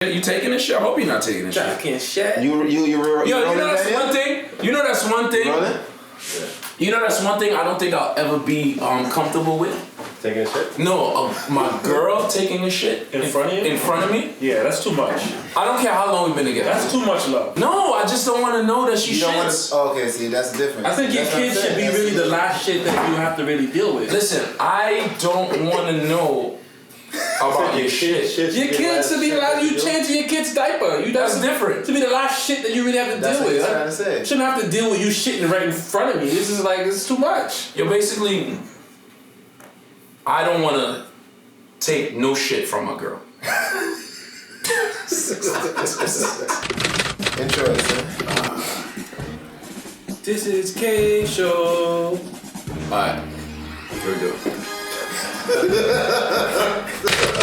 You taking this shit? I hope you're not taking this shit. Talking shit. You know that's one thing. You know that's one thing. You know that's one thing I don't think I'll ever be comfortable with. Taking a shit? No, my girl taking a shit in front of you. In front of me. Yeah, that's too much. I don't care how long we've been together. That's too much love. No, I just don't want to know that she shits. Okay, see, that's different. I think your kids should be really the last shit that you have to really deal with. Listen, I don't want to know about your shit. Your kids should be the last. You change your kid's diaper. That's different. To be the last shit that you really have to deal with. That's what I'm trying to say. Shouldn't have to deal with you shitting right in front of me. This is too much. You're basically. I don't want to take no shit from my girl. Interesting. This is K Show. Alright, here we go.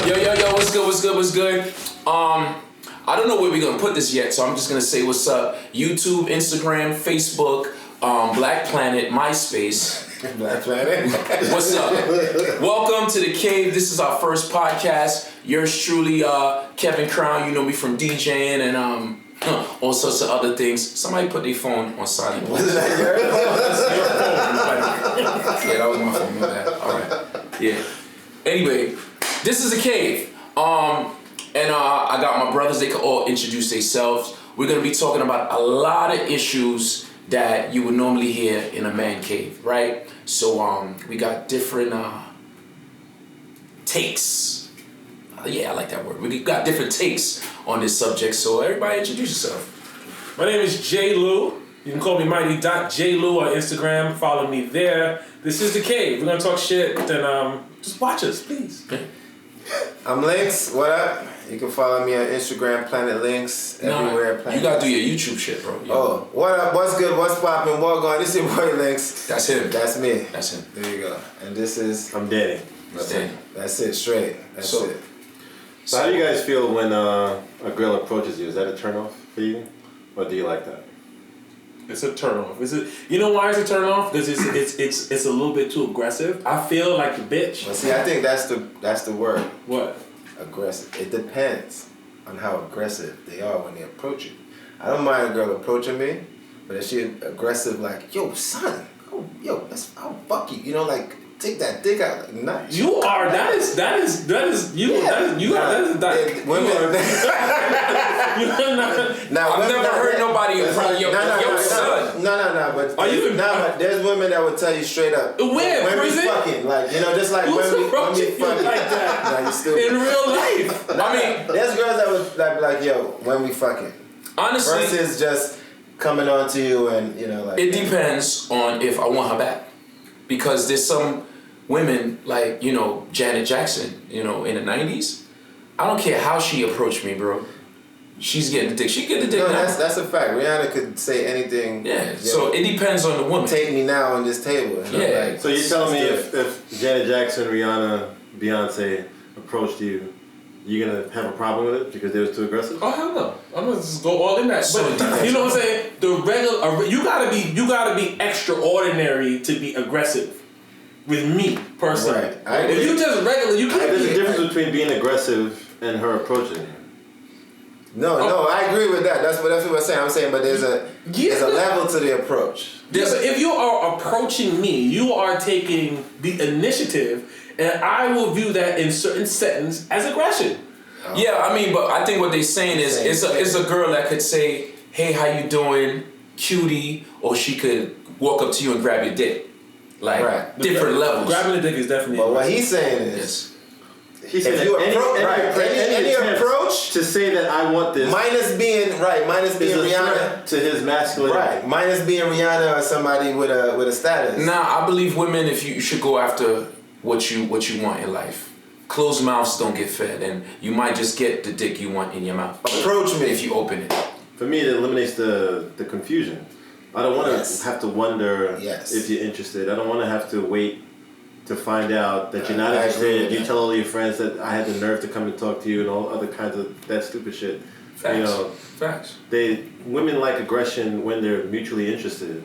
Yo, what's good? I don't know where we're gonna put this yet, so I'm just gonna say what's up. YouTube, Instagram, Facebook, Black Planet, MySpace. Black Planet. What's up? Welcome to the cave. This is our first podcast. Yours truly, Kevin Crown. You know me from DJing and all sorts of other things. Somebody put their phone on silent. Was that your Yeah, that was my phone. My bad. All right. Yeah. Anyway, this is a cave. And I got my brothers. They can all introduce themselves. We're gonna be talking about a lot of issues that you would normally hear in a man cave, right? So we got different takes. Yeah, I like that word. We got different takes on this subject. So everybody introduce yourself. My name is J. Lou. You can call me Mighty.JLou on Instagram. Follow me there. This is the cave. We're gonna talk shit. Then just watch us, please. I'm LYNX. What up? You can follow me on Instagram, Planet LYNX, everywhere. You gotta do your YouTube shit, bro. Oh, what up? What's good? What's poppin'? What going? This is your boy LYNX. That's him. That's me. That's him. There you go. And this is. I'm Danny. That's Danny. That's it. Straight. That's it. So how do you guys feel when a girl approaches you? Is that a turn-off for you? Or do you like that? It's a turn-off. Is it? You know why it's a turn-off? Because it's a little bit too aggressive. I feel like a bitch. Well, see, I think that's the word. What? Aggressive. It depends on how aggressive they are when they approach you. I don't mind a girl approaching me, but if she aggressive, like, yo, son, I'll fuck you. You know, like, take that dick out. Like, nah. You are. That is you. Yeah. That is I've never heard nobody in front of your son. No. But are you? There's women that would tell you straight up. Where? When we Prison? fucking, like, you know, just like when we fucking. Like that? Nah, you stupid. In real life. I mean, there's girls that would like, yo, when we fucking. Honestly, versus just coming on to you and, you know, like. It depends on if I want her back. Because there's some women, like, you know, Janet Jackson, you know, in the 90s. I don't care how she approached me, bro. She's getting the dick. She get the dick now. That's a fact. Rihanna could say anything. Yeah, so it depends on the woman. Take me now on this table. You know? Yeah. Like, So you're telling me if Janet Jackson, Rihanna, Beyonce approached you, you're gonna have a problem with it because they was too aggressive? Oh hell no! I'm gonna just go all in that. So but you know what I'm saying? The regular, you gotta be extraordinary to be aggressive with me personally. Right. If you just regular, you can't. There's be a difference between being aggressive and her approaching you. No, I agree with that. That's what I'm saying. I'm saying, but there's a level to the approach. Yeah, but if you are approaching me, you are taking the initiative, and I will view that in certain settings as aggression. Yeah, I mean, but I think what they're saying is it's a girl that could say, hey, how you doing, cutie, or she could walk up to you and grab your dick. Like, different levels. Grabbing the dick is definitely. But what he's saying is, He said any approach to say that I want this minus being Rihanna to his masculinity. Right. Minus being Rihanna or somebody with a status. Nah, I believe women, if you should go after what you want in life. Closed mouths don't get fed, and you might just get the dick you want in your mouth. Approach me if you open it. For me, it eliminates the confusion. I don't want to have to wonder if you're interested. I don't want to have to wait to find out that you're not interested. You tell all your friends that I had the nerve to come and talk to you and all other kinds of that stupid shit. Facts. You know, Facts. Women like aggression when they're mutually interested,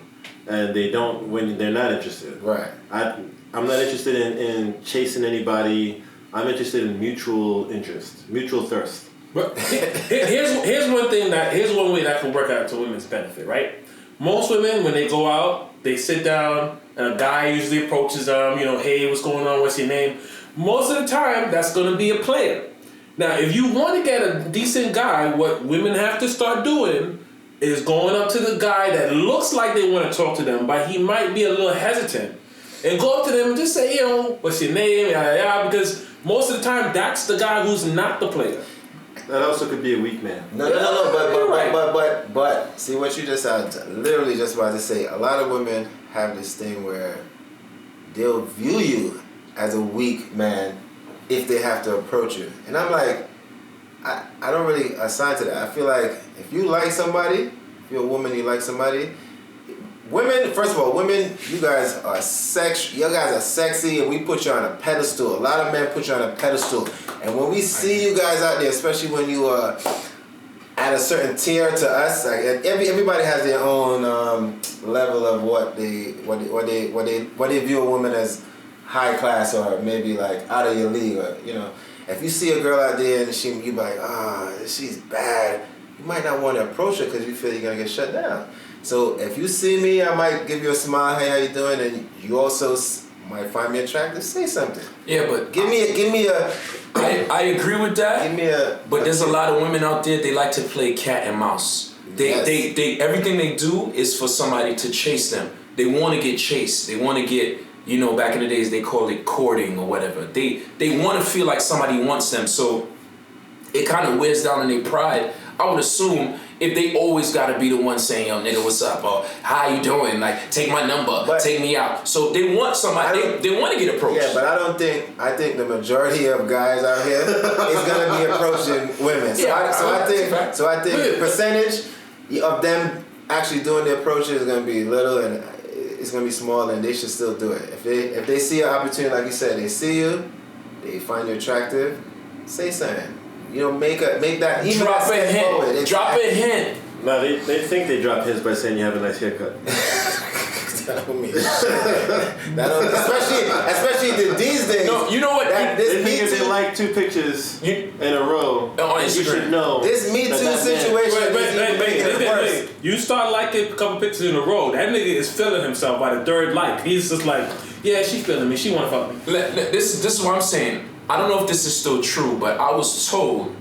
and they don't when they're not interested. Right. I'm not interested in chasing anybody. I'm interested in mutual interest, mutual thirst. But here's one way that can work out to women's benefit, right? Most women, when they go out, they sit down and a guy usually approaches them, hey, what's going on, what's your name? Most of the time, that's going to be a player. Now, if you want to get a decent guy, what women have to start doing is going up to the guy that looks like they want to talk to them, but he might be a little hesitant. And go up to them and just say, what's your name, because most of the time, that's the guy who's not the player. That also could be a weak man. No, but see what you just said, literally just about to say, a lot of women have this thing where they'll view you as a weak man if they have to approach you. And I'm like, I don't really assign to that. I feel like if you like somebody, if you're a woman, you like somebody, women, first of all, women, you guys are sexy and we put you on a pedestal. A lot of men put you on a pedestal. And when we see you guys out there, especially when you are at a certain tier to us, like everybody has their own level of what they view a woman as high class or maybe like out of your league, or if you see a girl out there and you be like, she's bad, you might not want to approach her because you feel you're gonna get shut down. So if you see me, I might give you a smile, hey, how you doing? And you also might find me attractive, say something. Yeah, but give me a. I agree with that. Give me a. But there's a lot of women out there, they like to play cat and mouse. They everything they do is for somebody to chase them. They want to get chased. They want to get, back in the days they called it courting or whatever. They want to feel like somebody wants them. So it kind of wears down on their pride. I would assume if they always gotta be the one saying, yo, nigga, what's up? Or how you doing? Like, take my number, take me out. So they want somebody, they want to get approached. Yeah, but I think the majority of guys out here is gonna be approaching women. So I think the percentage of them actually doing the approach is gonna be little, and it's gonna be small, and they should still do it. If they see an opportunity, like you said, they see you, they find you attractive, say something. Make that. Drop a hint. Forward. Drop a hint. No, they think they drop hints by saying you have a nice haircut. That don't mean shit. Especially these days. No, you know what? They think if they like 2 pictures in a row, on Instagram, you should know. This Me Too situation. Wait. You start liking a couple pictures in a row, that nigga is feeling himself by the 3rd like. He's just like, yeah, she feeling me. She want to fuck me. This is what I'm saying. I don't know if this is still true, but I was told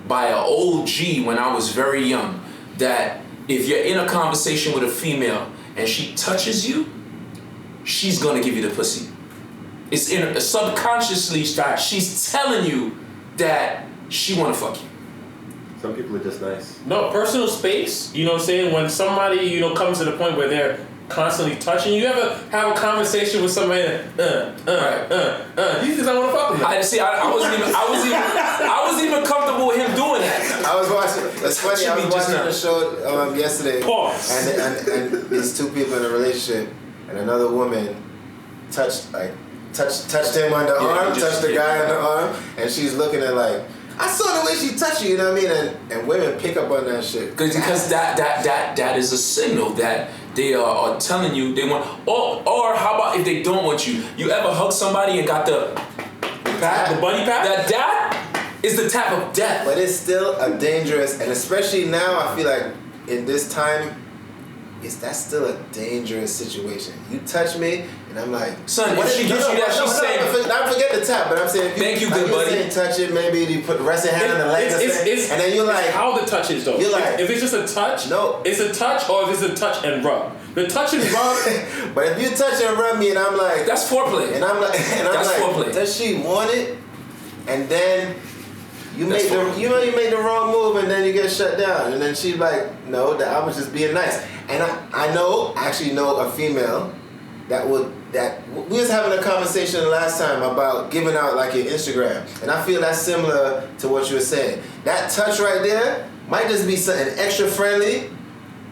by an OG when I was very young that if you're in a conversation with a female and she touches you, she's gonna give you the pussy. It's subconsciously she's telling you that she wanna fuck you. Some people are just nice. No, personal space, you know what I'm saying? When somebody, comes to the point where they're constantly touching you, ever have a conversation with somebody you just don't want to fuck with them. I wasn't even comfortable with him doing that. I was watching. It's funny. I was watching the show yesterday. Pause. And these 2 people in a relationship, and another woman touched him on the arm, touched the guy on the arm, and she's looking at like, I saw the way she touched you, you know what I mean? And women pick up on that shit. Because that is a signal that they are telling you they want. Or how about if they don't want you? You ever hug somebody and got the bunny pat? That is the tap of death. But it's still a dangerous, and especially now, I feel like in this time, that's still a dangerous situation. You touch me, and I'm like, son, if she gives you that, she's saying, I forget the tap, but I'm saying, thank you, good buddy. Saying touch it, maybe you put rest your hand on the leg, and then you're like, how the touch is though. You're like, if it's just a touch, no, it's a touch, or if it's a touch and rub. The touch and rub. But if you touch and rub me, and I'm like, that's foreplay. And I'm like, foreplay. Does she want it? And then you make the wrong move, and then you get shut down, and then she's like, no, that I was just being nice. And I actually know a female that we was having a conversation last time about giving out like your Instagram, and I feel that's similar to what you were saying. That touch right there might just be something extra friendly,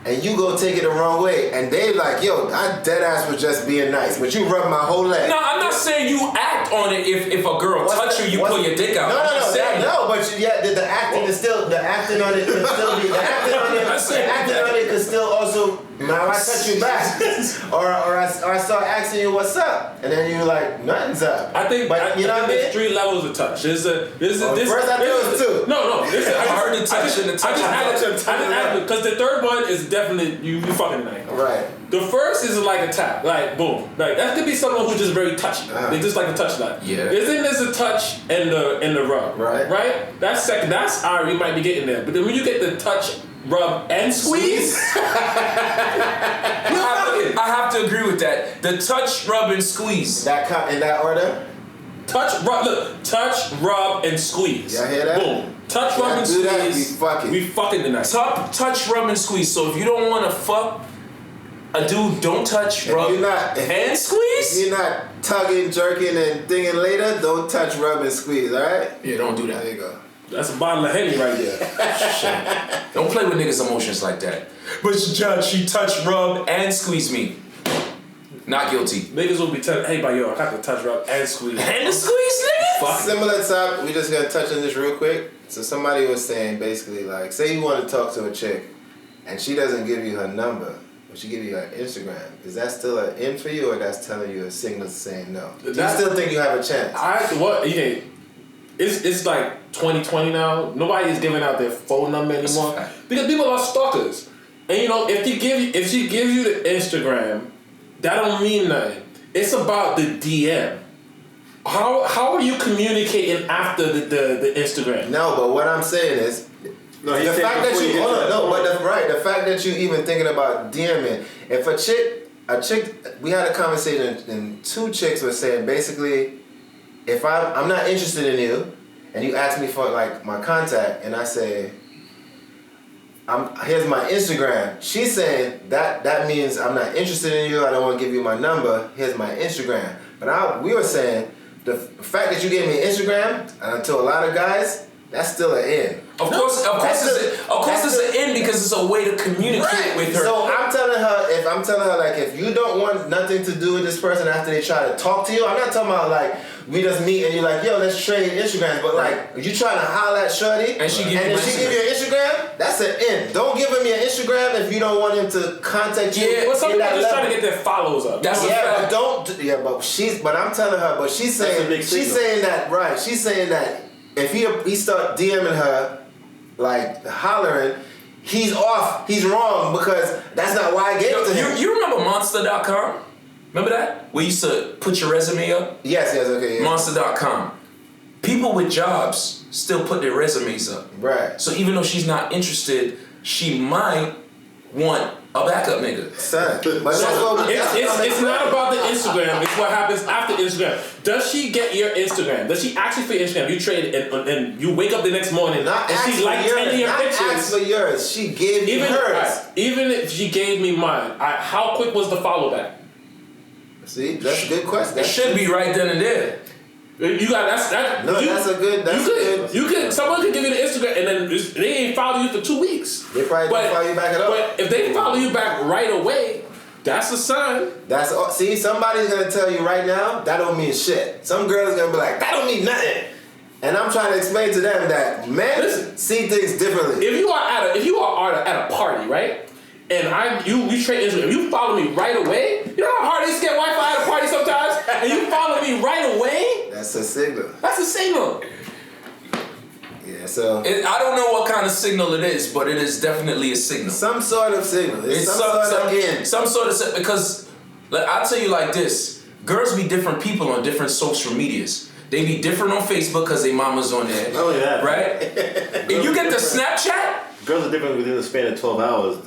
and you go take it the wrong way, and they like, yo, I dead ass was just being nice, but you rubbed my whole leg. No, I'm not saying you act on it if a girl touch you pull your dick out. No, but the acting is still, the acting on it can still be, the acting on it saying. Acting on it could still also, now I touch you back. or I start asking you what's up. And then you're like, nothing's up. I think, but you know what I mean? There's 3 levels of touch. First I thought it was 2. No. I heard the touch and the touch. Because the third one is definitely you fucking tonight. Right. The first is like a tap, like boom. Like that could be someone who's just very touchy. They just like a touch that. Yeah. Then there's a touch and the rub. Right. That's second. That's alright. You might be getting there. But then when you get the touch, rub, and squeeze, I have to agree with that. The touch, rub, and squeeze. In that order. Touch, rub, and squeeze. Y'all hear that? Boom. Touch, rub, and squeeze. That, we fucking tonight. Touch, rub, and squeeze. So if you don't want to fuck a dude, don't touch, rub, and squeeze. If you're not tugging, jerking, and thinking later, don't touch, rub, and squeeze. All right? Yeah, don't do that. There you go. That's a bottle of Henny right there. Don't play with niggas' emotions like that. But she touched, rub, and squeeze me. Not guilty. Niggas will be telling, hey, yo, I got to touch, rub, and squeeze. And the squeeze, nigga? Similar topic, we just gonna touch on this real quick. So somebody was saying basically like, say you want to talk to a chick, and she doesn't give you her number, but she give you her Instagram. Is that still an in for you, or that's telling you a signal saying no? Do you still think you have a chance? It's like 2020 now. Nobody is giving out their phone number anymore because people are stalkers. And you know, if she gives you the Instagram, that don't mean nothing. It's about the DM. How are you communicating after the Instagram? No, but what I'm saying is, the fact that the fact that you even thinking about DMing. If a chick, we had a conversation and 2 chicks were saying basically, if I'm not interested in you, and you ask me for like my contact, and I say, here's my Instagram. She's saying that means I'm not interested in you. I don't want to give you my number. Here's my Instagram. But we were saying the fact that you gave me Instagram, to a lot of guys, that's still an in. Of course, it's an in because it's a way to communicate with her. So I'm telling her like, if you don't want nothing to do with this person after they try to talk to you, I'm not talking about like we just meet and you're like, yo, let's trade Instagrams. But like, if you trying to holler at shorty and she give you an Instagram, that's an in. Don't give him your Instagram if you don't want him to contact you. Yeah, but some people are just trying to get their follows up. But I'm telling her, but she's saying that She's saying that if he start DMing her, like hollering, he's off, he's wrong, because that's not why I gave it to him. You remember Monster.com? Remember that? Where you used to put your resume up? Yes, okay, yeah. Monster.com. People with jobs still put their resumes up. Right. So even though she's not interested, she might want a backup nigga. Son. But it's not about the Instagram. It's what happens after Instagram. Does she get your Instagram? Does she ask you for your Instagram? You trade it and you wake up the next morning and she liked 10 of your pictures. Not ask for yours. She gave me hers. Even if she gave me mine, how quick was the follow back? See, that's a good question. It should be right then and there. You got that. No, that's a good. Someone could give you the Instagram and then they ain't follow you for 2 weeks. They probably don't follow you back at all. But if they follow you back right away, that's a sign. See, somebody's gonna tell you right now that don't mean shit. Some girl is gonna be like, that don't mean nothing. And I'm trying to explain to them that men see things differently. If you are at a party, right? And we trade Instagram. If you follow me right away, you know how hard it is to get Wi-Fi at a party sometimes? And you follow me right away? That's a signal. That's a signal. Yeah, so... I don't know what kind of signal it is, but it is definitely a signal. Some sort of signal. It's some sort of signal. Because, I'll tell you like this. Girls be different people on different social medias. They be different on Facebook because they mama's on there. Not only that. Right? If you get the Snapchat... Girls are different within the span of 12 hours.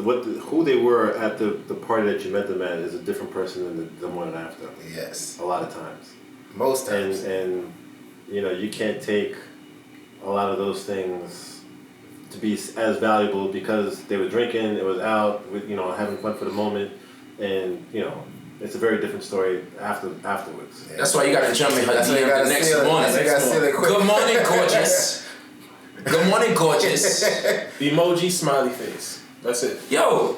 Who they were at the party that you met them at is a different person than the morning after. Yes. A lot of times. Most times. And you know, you can't take a lot of those things to be as valuable because they were drinking, it was out, with, you know, having fun for the moment, and you know, it's a very different story afterwards. Yeah. That's why you got to jump in her DM the next morning. Good morning, gorgeous. Good morning, gorgeous. Emoji, smiley face. That's it. Yo,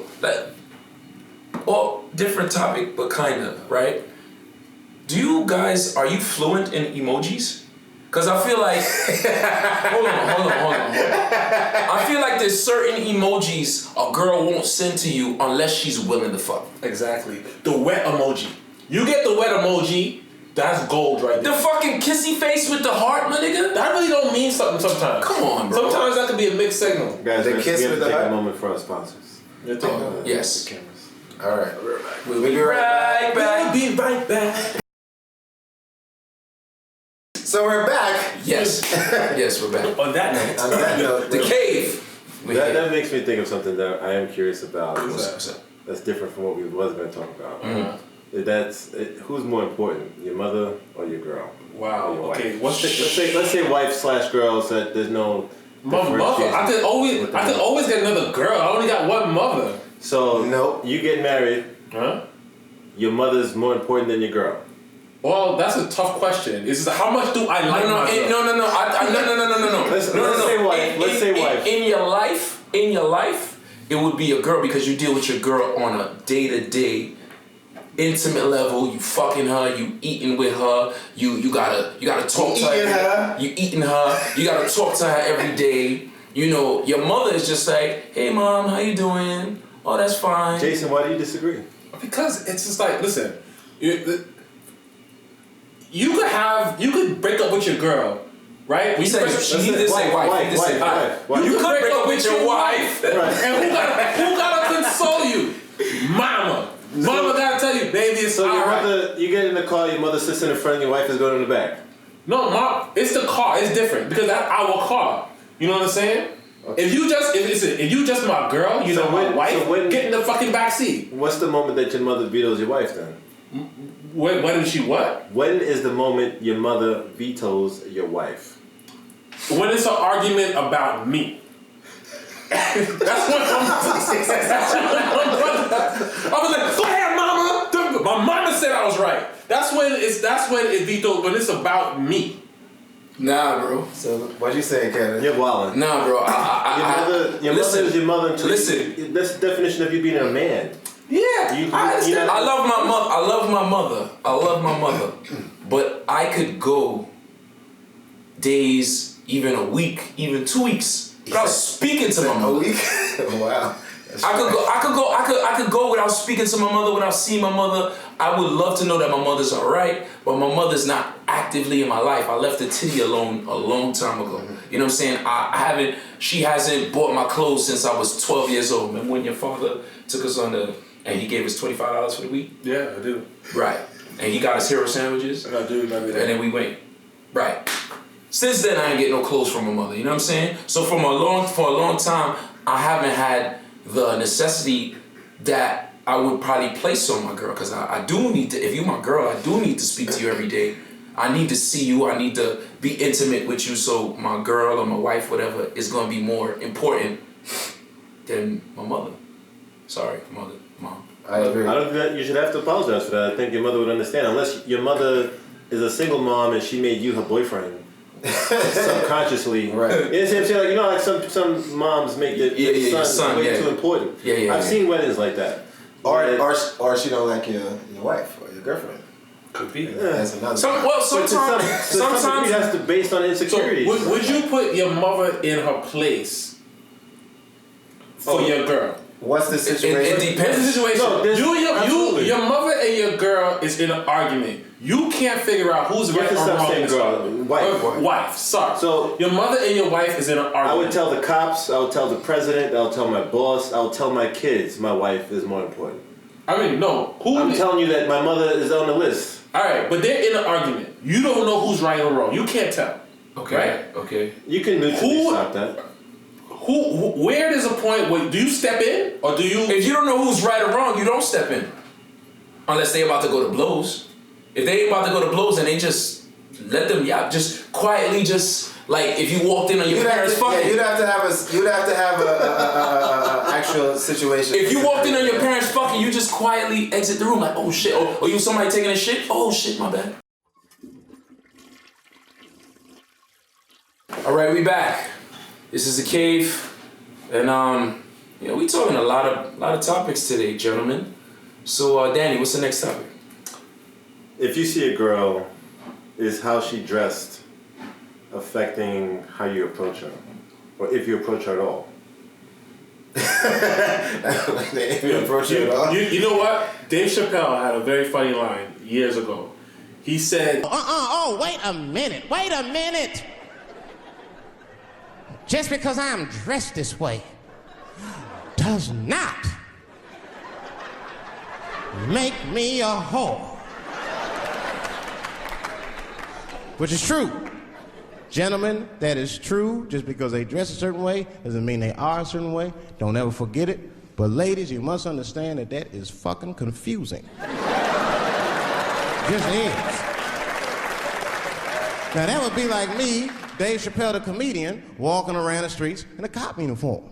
different topic, but kind of, right? Are you fluent in emojis? Because I feel like, hold on. I feel like there's certain emojis a girl won't send to you unless she's willing to fuck. Exactly. The wet emoji. You get the wet emoji, that's gold right there. The fucking kissy face with the heart, my nigga. That really don't mean something sometimes. Come on, bro. Sometimes that could be a mixed signal. Guys, The we kiss have with to the take heart? a moment for our sponsors. Yes. The cameras. All right. We'll be right back. We'll be right back. So we're back. Yes. Yes, we're back. On that note. On that note, The cave. That makes me think of something that I am curious about. What's up? That's different from what we was going to talk about. Mm-hmm. Who's more important, your mother or your girl? Wow. Or your Okay. wife? Let's say wife/girl. So that there's no. My mother. I could always get another girl. I only got one mother. So Nope. You get married. Huh? Your mother's more important than your girl. Well, that's a tough question. It's just, how much do I like No. No. Let's say wife. Let's say wife. In your life, it would be a girl because you deal with your girl on a day-to-day, intimate level. You fucking her, you eating with her, you gotta talk to her. You eating her. You gotta talk to her every day. You know, your mother is just like, hey mom, how you doing? Oh, that's fine. Jason, why do you disagree? Because it's just like, listen, you could break up with your girl, right? She did say wife. You could break up with your wife, Right. and who gotta console you? Mama. Mama gotta tell you, baby, it's So all your right. mother, you get in the car, your mother sits in the front, your wife is going in the back. No, mom, it's the car. It's different because that's our car. You know what I'm saying? Okay. If you just my girl, my wife, get in the fucking back seat. What's the moment that your mother vetoes your wife then? When is she what? When is the moment your mother vetoes your wife? When it's an argument about me. That's when I was like, go ahead, mama. My mama said I was right. That's when it vetoed, when it's about me. Nah, bro. So what you saying, Kevin? You're wildin'. Nah, bro. Your mother is your mother. Listen. That's the definition of you being a man. Yeah, I understand. I love my mother. But I could go days, even a week, even 2 weeks without speaking to my mother. A week? Wow. I could go without speaking to my mother, without seeing my mother. I would love to know that my mother's alright, but my mother's not actively in my life. I left the titty alone a long time ago. You know what I'm saying? She hasn't bought my clothes since I was 12 years old. Remember when your father took us and he gave us $25 for the week? Yeah, I do. Right. And he got us hero sandwiches. I do remember that. And then we went. Right. Since then, I ain't get no clothes from my mother. You know what I'm saying? So for a long time, I haven't had the necessity that I would probably place on my girl. Because I do need to, if you're my girl, I do need to speak to you every day. I need to see you. I need to be intimate with you. So my girl or my wife, whatever, is going to be more important than my mother. Sorry, mom. I agree. I don't think that you should have to apologize for that. I think your mother would understand. Unless your mother is a single mom and she made you her boyfriend. Subconsciously. Right. You know what I'm saying? Like some moms make their son way too important. I've seen weddings like that. Or she don't like your wife or your girlfriend. Could be. That's another. Sometimes it has to based on insecurities. So would you put your mother in her place for your girl? What's the situation? It depends. What's the situation? No, your mother and your girl is in an argument. You can't figure out who's right or wrong. Wife. Sorry. So your mother and your wife is in an argument. I would tell the cops. I would tell the president. I would tell my boss. I would tell my kids. My wife is more important. I mean, no. I'm telling you that my mother is on the list. All right, but they're in an argument. You don't know who's right or wrong. You can't tell. Okay. Right? Okay. You can neutrally stop that. Where there's a point where do you step in or do you? If you don't know who's right or wrong, you don't step in, unless they about to go to blows. If they ain't about to go to blows, and they just let them just quietly, just like if you walked in on your parents fucking. Yeah, you'd have to have a actual situation. If you walked in on your parents fucking, you just quietly exit the room like, oh shit, or you somebody taking a shit, oh shit, my bad. All right, we back. This is the cave, and we talking a lot of topics today, gentlemen. So, Danny, what's the next topic? If you see a girl, is how she dressed affecting how you approach her, or if you approach her at all. If you approach her at all. You know what? Dave Chappelle had a very funny line years ago. He said, wait a minute. Just because I'm dressed this way does not make me a whore. Which is true. Gentlemen, that is true. Just because they dress a certain way doesn't mean they are a certain way. Don't ever forget it. But ladies, you must understand that that is fucking confusing. Just is. Now that would be like me, Dave Chappelle the comedian, walking around the streets in a cop uniform.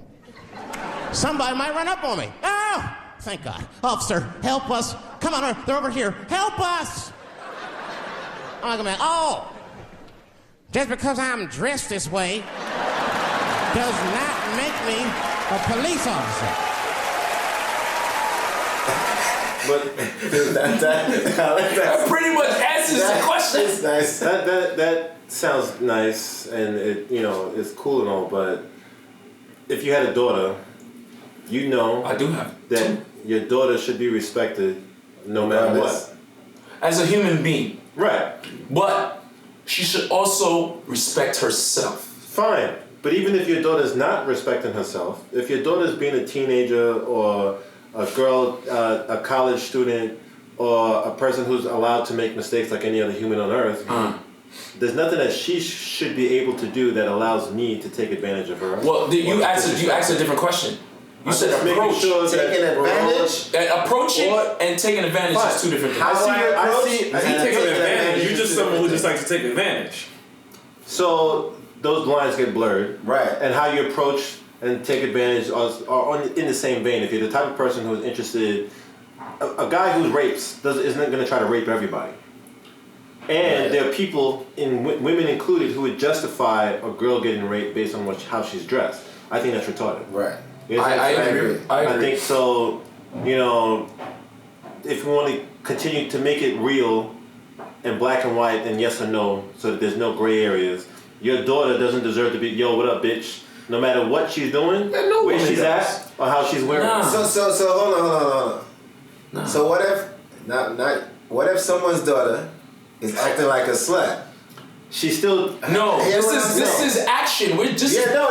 Somebody might run up on me. Oh, thank God. Officer, help us. Come on, they're over here. Help us. I'm like, oh, just because I'm dressed this way does not make me a police officer. But that pretty much answers the question. That's nice. That sounds nice, and it it's cool and all. But if you had a daughter, you know I do have that your daughter should be respected no matter what. As a human being, right? But she should also respect herself. Fine, but even if your daughter's not respecting herself, if your daughter's being a teenager or a girl, a college student, or a person who's allowed to make mistakes like any other human on earth, there's nothing that she should be able to do that allows me to take advantage of her. Well, you asked a different question. You said approach. Sure taking advantage? Approaching and taking advantage is two different things. I see he takes advantage. You're just someone who just likes to take advantage. So those lines get blurred. Right. And how you approach and take advantage are in the same vein. If you're the type of person who's interested, a guy who rapes isn't going to try to rape everybody. And there are people, women included, who would justify a girl getting raped based on how she's dressed. I think that's retarded. Right. You know I agree. I think so. If we want to continue to make it real and black and white and yes or no, so that there's no gray areas, your daughter doesn't deserve to be, yo, what up, bitch? No matter what she's doing, where she's at, or how she's wearing. Nah. So hold on. Nah. So what if someone's daughter is acting like a slut? She's still this is action. We're just no.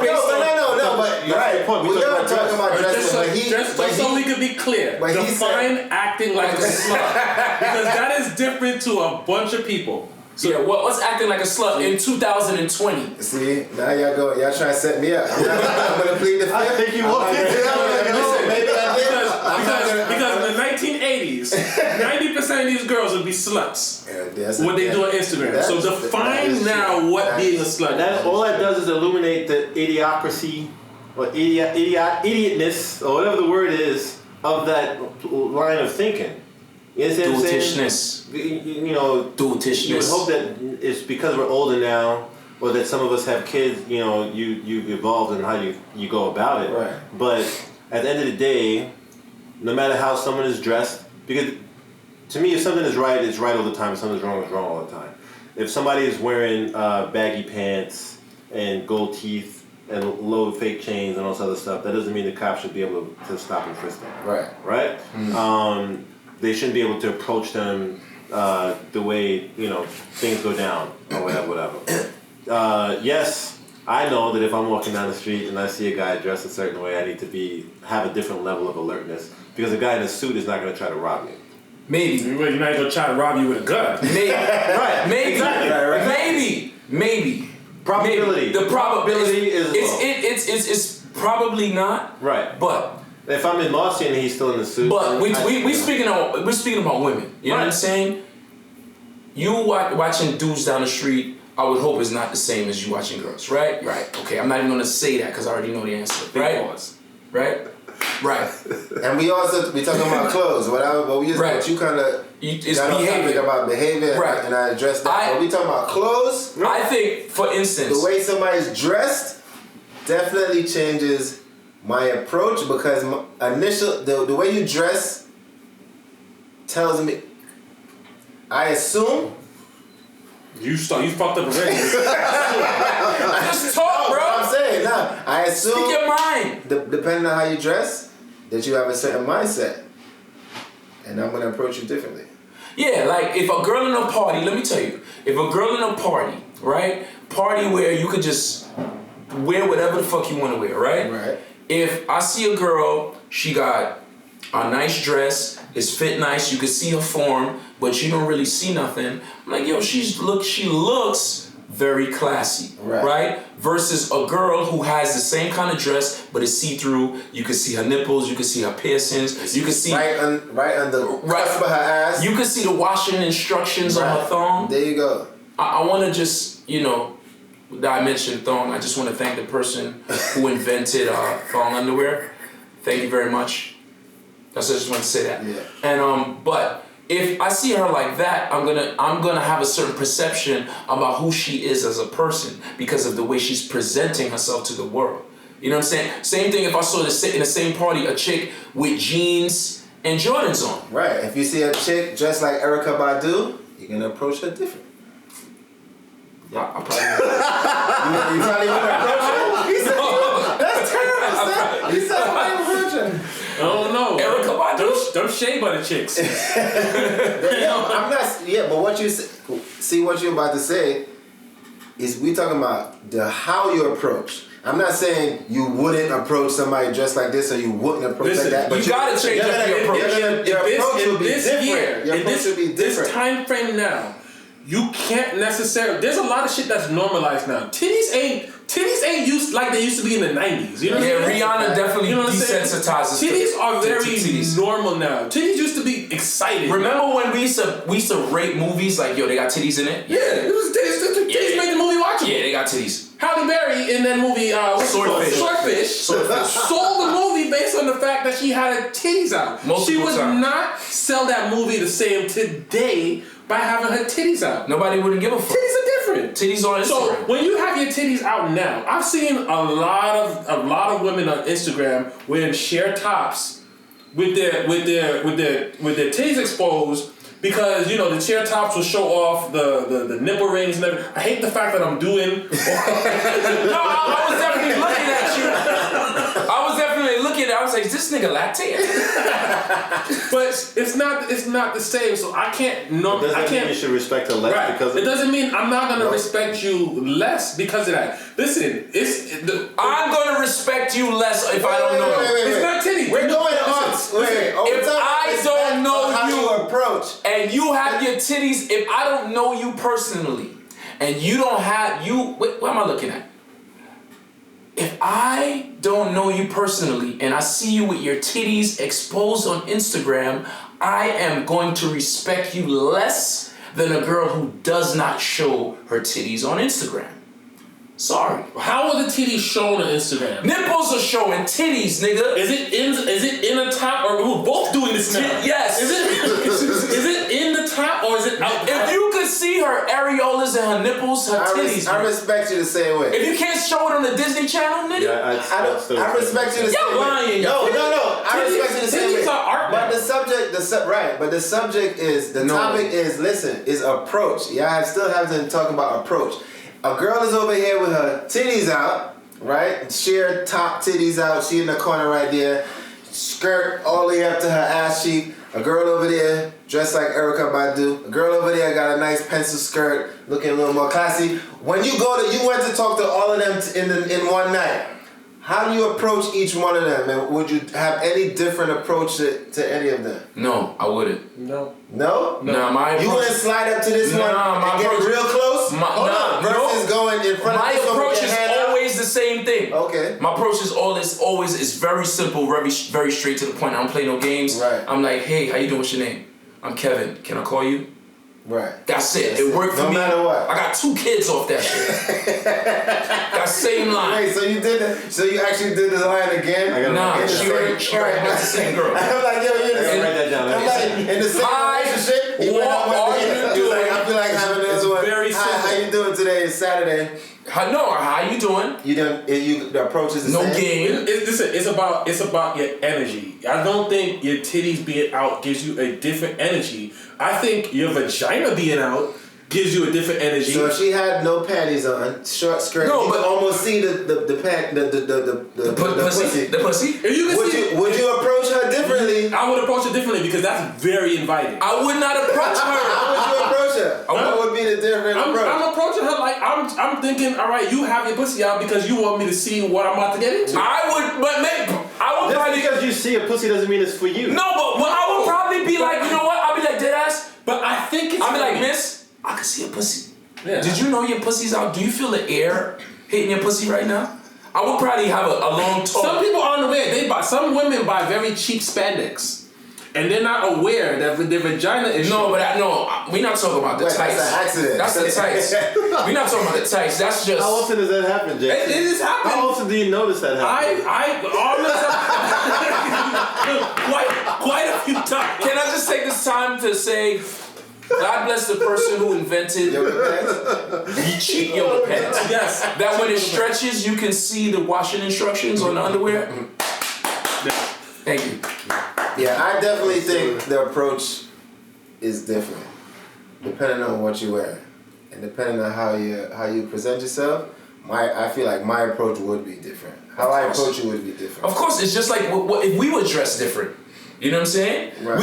But right, we are talking about dressing. Just so we can be clear, define acting like a slut, because that is different to a bunch of people. So yeah, what's acting like a slut in 2020? See, now y'all trying to set me up. I'm gonna plead the fifth. I think you walked into that. Maybe I did. Because in the 1980s, 90% of these girls would be sluts. What they do on Instagram. So define now what being a slut. That all that does is illuminate the idiocracy or idiotness or whatever the word is of that line of thinking. You know what I'm saying? Dutishness. You would hope that it's because we're older now, or that some of us have kids. You've evolved in how you go about it. Right. But at the end of the day, no matter how someone is dressed, because to me, if something is right, it's right all the time. If something's wrong, it's wrong all the time. If somebody is wearing baggy pants and gold teeth and low fake chains and all this other stuff, that doesn't mean the cops should be able to stop and frisk them. Right. Right. Mm-hmm. They shouldn't be able to approach them the way things go down or whatever. Yes, I know that if I'm walking down the street and I see a guy dressed a certain way, I need to have a different level of alertness, because a guy in a suit is not going to try to rob me. Maybe you're not going to try to rob you with a gun. Maybe. Right. Maybe. Exactly. Right. Maybe. Probability. The probability is low. It's probably not. Right. But if I'm in Marcy and he's still in the suit. But we're speaking about women. You know what I'm saying? You watching dudes down the street, I would hope is not the same as you watching girls, right? Right. Okay, I'm not even gonna say that because I already know the answer. Right? Right. And we talking about clothes. What we just right. You kind of it's behavior about behavior, right? And I addressed that. But we talking about clothes. I think, for instance, the way somebody's dressed definitely changes my approach, because the way you dress tells me, I assume You fucked up already. Just talk, bro. I'm saying, nah, I assume. Speak your mind. Depending on how you dress, that you have a certain mindset. And I'm going to approach you differently. Yeah, like if a girl in a party, let me tell you, if a girl in a party, right? Party where you could just wear whatever the fuck you want to wear, right? Right. If I see a girl, she got a nice dress, it's fit nice, you can see her form, but you don't really see nothing. I'm like, yo, she looks very classy, right? Versus a girl who has the same kind of dress, but it's see-through. You can see her nipples, you can see her piercings, you can see right on the cusp of her ass. You can see the washing instructions on her thong. There you go. I want to just, that I mentioned thong. I just want to thank the person who invented thong underwear. Thank you very much. I just want to say that. Yeah. And but if I see her like that, I'm gonna have a certain perception about who she is as a person because of the way she's presenting herself to the world. You know what I'm saying? Same thing if I saw in the same party a chick with jeans and Jordans on. Right. If you see a chick dressed like Erykah Badu, you're gonna approach her different. Yeah, I probably. You probably want to approach her. He said, "That's terrible." He said, "I'm approaching." I don't know. Erykah Badu. Them shea butter chicks. I'm not. Yeah, but what you see, what you're about to say, is we talking about how you approach. I'm not saying you wouldn't approach somebody dressed like this or you wouldn't approach like that. But you gotta change up your approach. Your approach will be different. Your approach will be different. This time frame now, you can't necessarily. There's a lot of shit that's normalized now. Titties ain't used like they used to be in the 90s. You know what I'm saying? Rihanna definitely desensitizes. Titties are very titties. normal now. Titties used to be exciting. Remember when we used to rate movies like, yo, they got titties in it? Yeah, it was titties. Titties made the movie watchable. Yeah, they got titties. Halle Berry in that movie, Swordfish, sold the movie based on the fact that she had her titties out. She would not sell that movie the same today by having her titties out. Nobody wouldn't give a fuck. Titties are different. Titties on Instagram. So when you have your titties out now, I've seen a lot of women on Instagram wearing sheer tops with their titties exposed. Because, the chair tops will show off the nipple rings and everything. I hate the fact that I'm doing... No, I was definitely looking at you. I was like, is this nigga lactating? But it's not the same, so I can't... Doesn't mean you should respect her less because of it. Doesn't mean I'm not going to respect you less because of that. Listen, I'm going to respect you less if I don't know. It's not titty. We're going on. If I don't know you approach and you have your titties, if I don't know you personally and you don't have what am I looking at? If I don't know you personally and I see you with your titties exposed on Instagram, I am going to respect you less than a girl who does not show her titties on Instagram. Sorry. How are the titties shown on Instagram? Nipples are showing titties, nigga. Is it in the top or we're both doing this now? Yes. Is it in the top or is it out? If you could see her areolas and her nipples, her titties. I respect you the same way. If you can't show it on the Disney Channel, nigga. I respect you the same way. Lying. No. I respect you the same way. Titties are art. But the subject, but the subject is topic is approach. Yeah, I still have to talk about approach. A girl is over here with her titties out, right? Sheer top titties out. She in the corner right there. Skirt all the way up to her ass cheek. A girl over there dressed like Erykah Badu. A girl over there got a nice pencil skirt, looking a little more classy. When you went to talk to all of them in one night. How do you approach each one of them? And would you have any different approach to any of them? No, I wouldn't. No? Nah, my approach... You wouldn't slide up to this one and get real close? Versus going in front of this one. My approach is always the same thing. Okay. My approach is always very simple, very straight to the point. I don't play no games. Right. I'm like, hey, how you doing? What's your name? I'm Kevin. Can I call you? Right. That's it. It worked for me. No matter what. I got 2 kids off that shit. That same line. Wait, so you actually did the line again? Nah, she already went the same girl. I'm like, yo, you're the same. Write that down. I'm like, in the same relationship, he went out with me. Like, I feel like having this one. Very simple. How you doing today? It's Saturday. How you doing? The approach is the same. No game. It's about your energy. I don't think your titties being out gives you a different energy. I think your vagina being out gives you a different energy. So if she had no panties on, short skirt, you could almost see the pussy. The pussy. If you can Would you approach her differently? I would approach her differently because that's very inviting. I would not approach her. How would you approach her? What would be the different approach? I'm approaching her like I'm thinking, all right, you have your pussy out because you want me to see what I'm about to get into. I would Just probably because you see a pussy doesn't mean it's for you. No, but I would probably be like, you know what? I'll be like, dead ass. But I think I'll be like, miss, I can see a pussy. Yeah. Did you know your pussy's out? Do you feel the air hitting your pussy right now? I would probably have a long talk. Some people aren't aware. Some women buy very cheap spandex, and they're not aware that their vagina is. No, but we're not talking about the tights. That's an accident. That's the tights. We're not talking about the tights. That's just. How often does that happen, Jay? It is happening. How often do you notice that happen? Quite a few times. Can I just take this time to say, God bless the person who invented cheap yoga pants. Yes. That when it stretches, you can see the washing instructions on the underwear. Thank you. Yeah, I definitely think the approach is different, depending on what you wear, and depending on how you present yourself. I feel like my approach would be different. How I approach you would be different. Of course, it's just like if we were dressed different. You know what I'm saying? Right.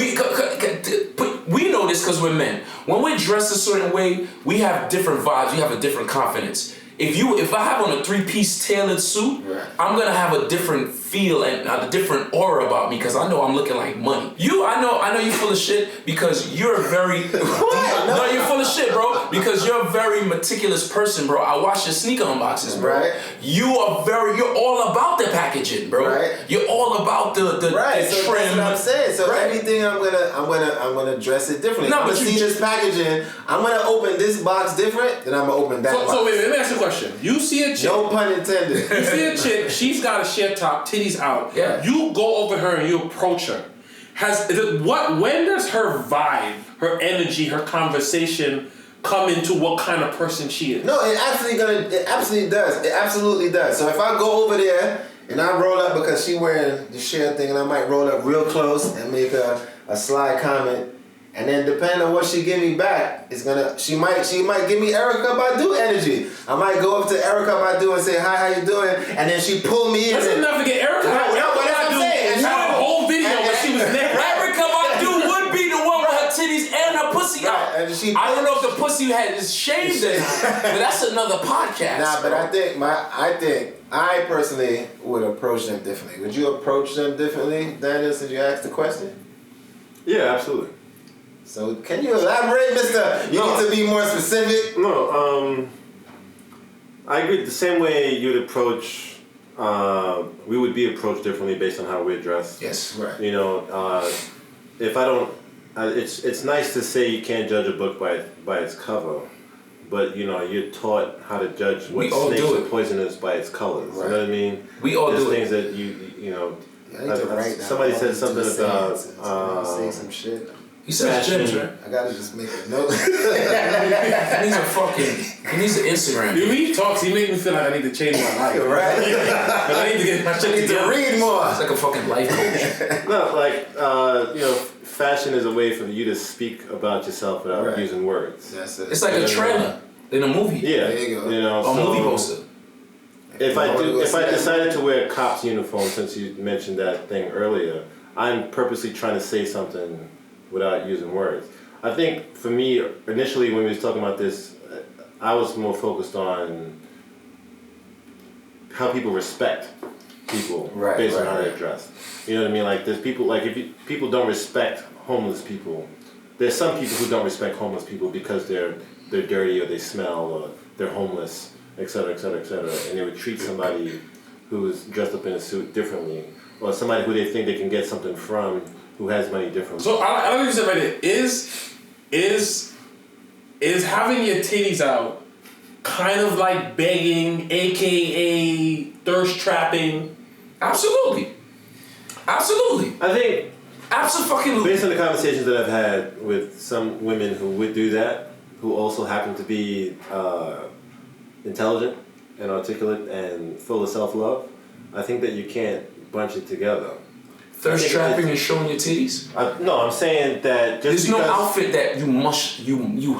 We know this because we're men. When we're dressed a certain way, we have different vibes. We have a different confidence. If I have on a 3-piece tailored suit, right, I'm gonna have a different feel and a different aura about me because I know I'm looking like money. I know you're full of shit because you're a very No, you're full of shit, bro. Because you're a very meticulous person, bro. I watch your sneaker unboxes, bro. Right. You're all about the packaging, bro. Right. You're all about the right. the So trim. that's what I'm saying. So right, everything I'm gonna dress it differently. No, I'm but gonna see this packaging. I'm gonna open this box different, then I'm gonna open that box. So wait, let me ask you a question. You see a chick. No pun intended. You see a chick. She's got a sheer top, titties out. Yeah. You go over her and you approach her. When does her vibe, her energy, her conversation come into what kind of person she is? No, it absolutely does. It absolutely does. So if I go over there and I roll up because she wearing the sheer thing, and I might roll up real close and make a sly comment, and then depending on what she give me back, she might give me Erykah Badu energy. I might go up to Erykah Badu and say, hi, how you doing? And then she pull me in. Let's not forget Erykah Badu had a whole video where she was naked. Erykah Badu would be the one with her titties and her pussy out. And I don't know if the pussy had is shaved or not, but that's another podcast. Nah, but I think I personally would approach them differently. Would you approach them differently, Daniel, since you asked the question? Yeah, absolutely. So can you elaborate, mister? You need to be more specific. No, I agree. The same way you'd approach, we would be approached differently based on how we're dressed. Yes, right. You know, if I don't, it's nice to say you can't judge a book by its cover, but you know you're taught how to judge what snakes are poisonous by its colors. Right. You know what I mean? We all There's do things it. that you know. Somebody said something about say some shit. You said gyms, right? I gotta just make a note. He needs an Instagram. When he talks, he makes me feel like I need to change my life. Right? But I need to get my shit together. To read more. It's like a fucking life coach. No, like you know, fashion is a way for you to speak about yourself without using words. That's it. It's like a trailer in a movie. Yeah, there you go. You know, a movie poster. If I decided to wear a cop's uniform, since you mentioned that thing earlier, I'm purposely trying to say something without using words. I think for me, initially when we was talking about this, I was more focused on how people respect people based on how they're dressed. You know what I mean? Like there's people, like people don't respect homeless people. There's some people who don't respect homeless people because they're dirty or they smell or they're homeless, etc., etc., etc. And they would treat somebody who is dressed up in a suit differently, or somebody who they think they can get something from who has money differently. So I don't even say about it. Is having your titties out kind of like begging, aka thirst trapping? Absolutely. I think absolutely. Based on the conversations that I've had with some women who would do that, who also happen to be intelligent and articulate and full of self-love, I think that you can't bunch it together. Thirst trapping and showing your titties? No, I'm saying that there's no outfit that you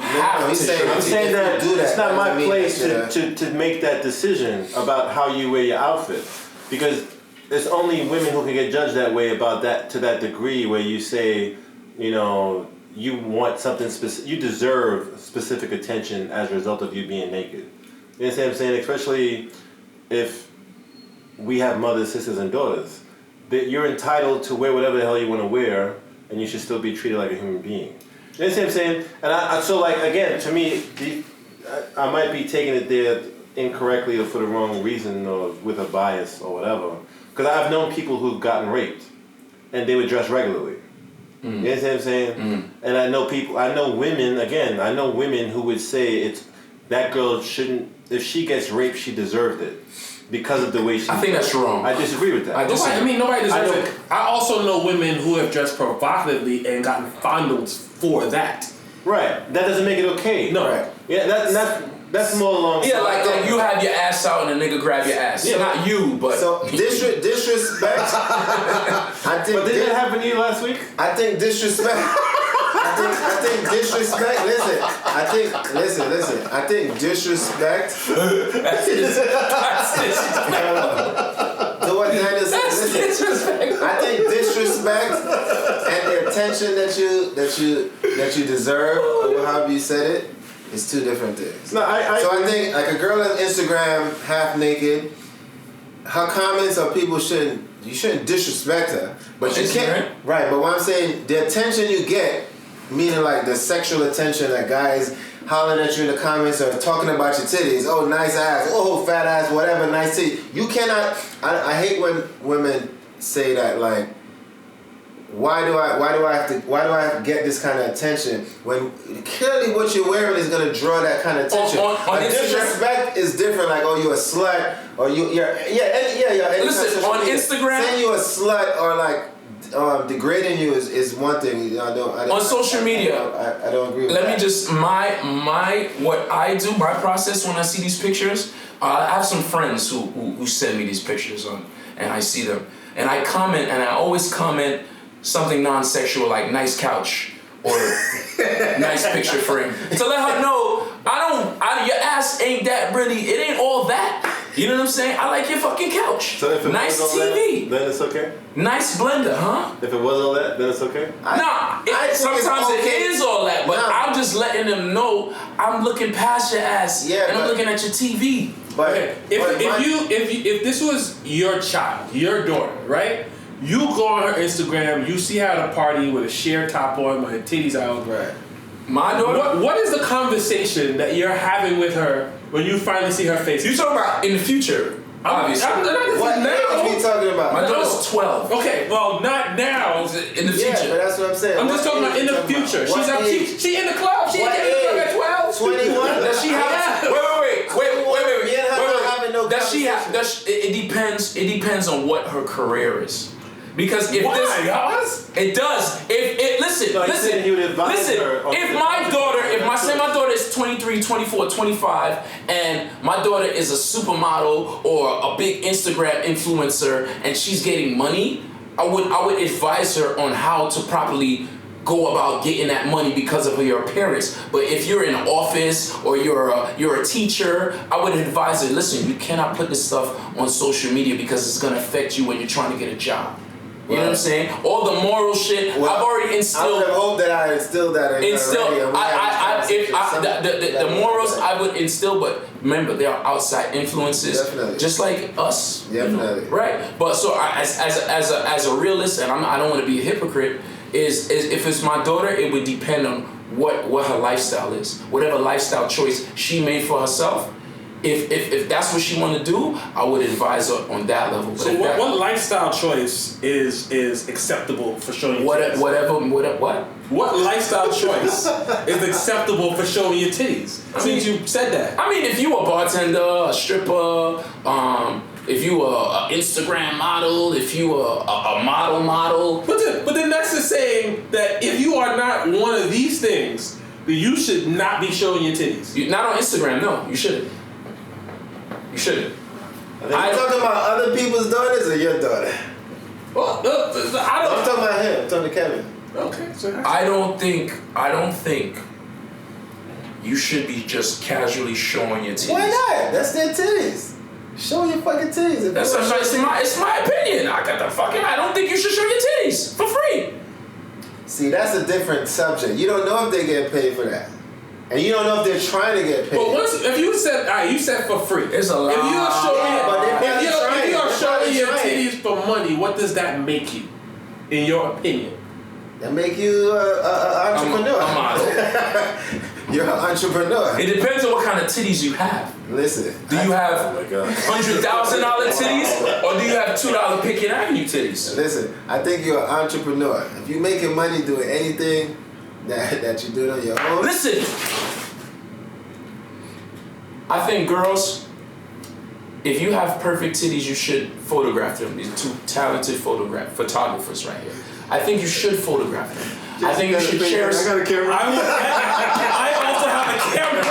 have to show. I'm saying that it's not my place to make that decision about how you wear your outfit, because it's only women who can get judged that way about that to that degree where you say, you want something specific, you deserve specific attention as a result of you being naked. You understand what I'm saying? Especially if we have mothers, sisters, and daughters. That you're entitled to wear whatever the hell you want to wear, and you should still be treated like a human being. You understand what I'm saying? And so again, to me, I might be taking it there incorrectly or for the wrong reason or with a bias or whatever. Because I've known people who've gotten raped, and they would dress regularly. You understand what I'm saying? And I know women who would say that girl shouldn't, if she gets raped, she deserved it. Because of the way she I think that's wrong. I disagree with that. Nobody deserves it. I also know women who have dressed provocatively and gotten fondled for that. Right. That doesn't make it okay. No. Right. Yeah, that's more along. Yeah, like you have your ass out and a nigga grab your ass. Yeah, not you, but so disrespect. I think. But did that happen to you last week? I think disrespect. I think disrespect. Listen. I think disrespect. To what Daniel said. Listen. I think disrespect and the attention that you deserve, or however you said it, is two different things. No, I think like a girl on Instagram half naked, her comments or people you shouldn't disrespect her, but you can't. Right, but what I'm saying, the attention you get. Meaning like the sexual attention that guys hollering at you in the comments or talking about your titties. Oh, nice ass. Oh, fat ass. Whatever. Nice titties. You cannot. I hate when women say that. Like, why do I have to get this kind of attention when clearly what you're wearing is gonna draw that kind of attention. On disrespect is different. Like, oh, you're a slut or you're. Listen, on Instagram, saying you a slut or like. Degrading you is one thing. On social media, I don't agree with that. Let me just what I do, my process when I see these pictures. I have some friends who send me these pictures and I see them, and I comment, and I always comment something non-sexual like nice couch or nice picture frame to let her know your ass ain't that really. It ain't all that. You know what I'm saying? I like your fucking couch. So if it nice was all TV. That, then it's okay? Nice blender, huh? If it was all that, then it's okay? Sometimes it is all that, but I'm just letting them know I'm looking past your ass and I'm looking at your TV. But if this was your child, your daughter, right? You go on her Instagram, you see her at a party with a sheer top on, with her titties out. Right. My daughter? What is the conversation that you're having with her when you finally see her face? You talking about in the future, obviously. What age are you talking about? My daughter's 12. Okay, well, not now. In the future. Yeah, but that's what I'm saying. I'm just talking about in the future. She in the club. She in the club at 12. 21. Does she have? Wait. Does she have? It depends on what her career is. Because if it does. Listen. If my daughter is 23, 24, 25, and my daughter is a supermodel or a big Instagram influencer, and she's getting money, I would advise her on how to properly go about getting that money because of your appearance. But if you're in an office or you're a teacher, I would advise her, listen, you cannot put this stuff on social media because it's gonna affect you when you're trying to get a job. You know what I'm saying? All the moral shit, I've already instilled. I would hope that I instilled that in the morals I would instill, but remember, they are outside influences. Definitely. Just like us. Definitely. Right? But so as a realist, and I don't want to be a hypocrite, is if it's my daughter, it would depend on what her lifestyle is. Whatever lifestyle choice she made for herself. If that's what she want to do, I would advise her on that level. But so what lifestyle choice is acceptable for showing your titties? What lifestyle choice is acceptable for showing your titties? Since you said that. I mean, if you a bartender, a stripper, if you a Instagram model, if you a model. But then that's just saying that if you are not one of these things, then you should not be showing your titties. Not on Instagram, no. You shouldn't. You shouldn't. Are you talking about other people's daughters or your daughter? Well, I on to Kevin. Okay. So I don't think you should be just casually showing your titties. Why not? That's their titties. Show your fucking titties. It's my opinion. I don't think you should show your titties for free. See, that's a different subject. You don't know if they get paid for that. And you don't know if they're trying to get paid. But if you said, all right, you said for free. It's a lot. If you are showing your trying. titties for money, what does that make you, in your opinion? That make you an entrepreneur. A model. You're an entrepreneur. It depends on what kind of titties you have. Listen. Do you have $100,000 $100,000 titties, or do you have $2 Pickett Avenue titties? Listen, I think you're an entrepreneur. If you're making money doing anything that you do on your own. Listen, I think girls, if you have perfect titties, you should photograph them. These two talented photographers right here. I think you should photograph them. I think you should cherish. I got a camera. I also have a camera.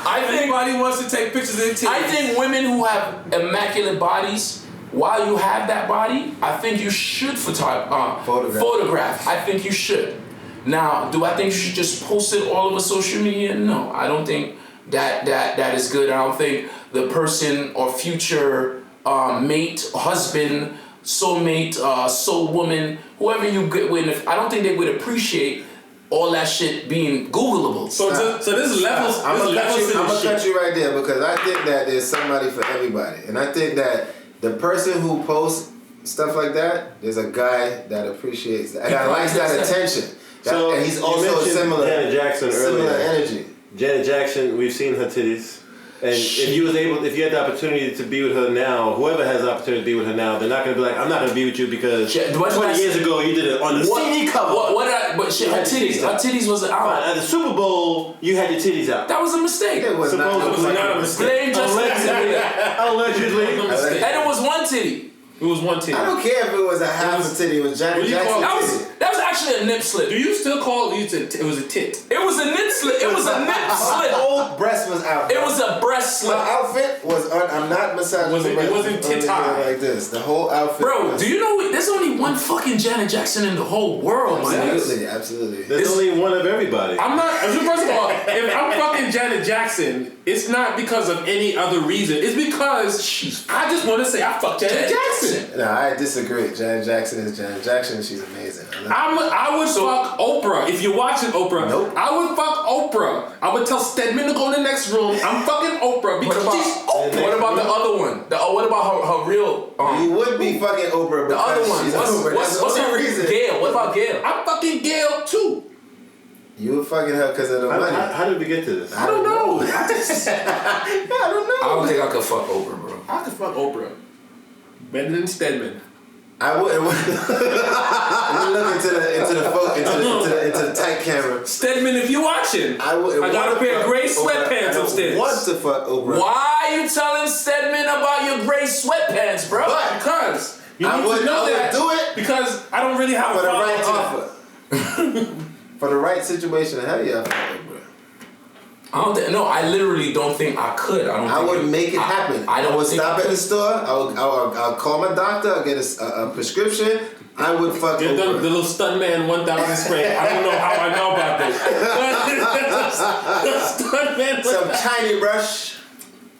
I think anybody wants to take pictures of their titties. I think women who have immaculate bodies, while you have that body, I think you should photograph. I think you should. Now, do I think you should just post it all over social media? No, I don't think that is good. I don't think the person or future mate, husband, soulmate, soul woman, whoever you get with, I don't think they would appreciate all that shit being Googleable. So this is levels. I'm gonna cut you right there because I think that there's somebody for everybody, and I think that the person who posts stuff like that, there's a guy that appreciates that, that likes that attention. So and he's also similar. Janet Jackson similar earlier. Energy. Janet Jackson, we've seen her titties. And if you had the opportunity to be with her now, whoever has the opportunity to be with her now, they're not gonna be like, I'm not gonna be with you because 20 years ago you did it on the CD cover. But shit, her titties was out. At the Super Bowl, you had your titties out. That was a mistake. It was not a mistake. Blame just Allegedly. And it was one titty. It was one titty. I don't care if it was a half a titty. It was Janet Jackson. That was actually a nip slip. Do you still call it? It was a tit. It was a nip slip. It was a nip slip. My whole breast was out. It was a breast slip. My outfit was I'm not massaging. It wasn't tit high like this. The whole outfit. Bro, do you know there's only one fucking Janet Jackson in the whole world, man? Absolutely. There's only one of everybody. I'm not. First of all, if I'm fucking Janet Jackson, it's not because of any other reason. It's because I just want to say I fucked Janet Jackson. No, I disagree. Janet Jackson is Janet Jackson. She's amazing. I would fuck Oprah. If you're watching Oprah, nope. I would fuck Oprah. I would tell Stedman to go in the next room. I'm fucking Oprah because she's Oprah. What about the other one? What about her real? You would be fucking Oprah. The other one. What's her reason? Gail. What about Gail? I'm fucking Gail too. You were fucking her because of the money. How did we get to this? I don't know. I don't know. I don't think I could fuck Oprah, bro. I could fuck Oprah. Better than Stedman. I wouldn't. Look into the tight camera. Stedman, if you're watching, I got a pair of gray sweatpants upstairs. I want to fuck Oprah. Why are you telling Stedman about your gray sweatpants, bro? Because you need to know that. Do it because I don't really have for a the right offer. For the right situation, hell yeah, I fuck Oprah. I literally don't think I could. I would make it happen. I would stop at the store. I'll call my doctor. I'll get a prescription. I would fuck Oprah. The little Stuntman 1000 spray. I don't know how I know about this. Stuntman. Some tiny brush.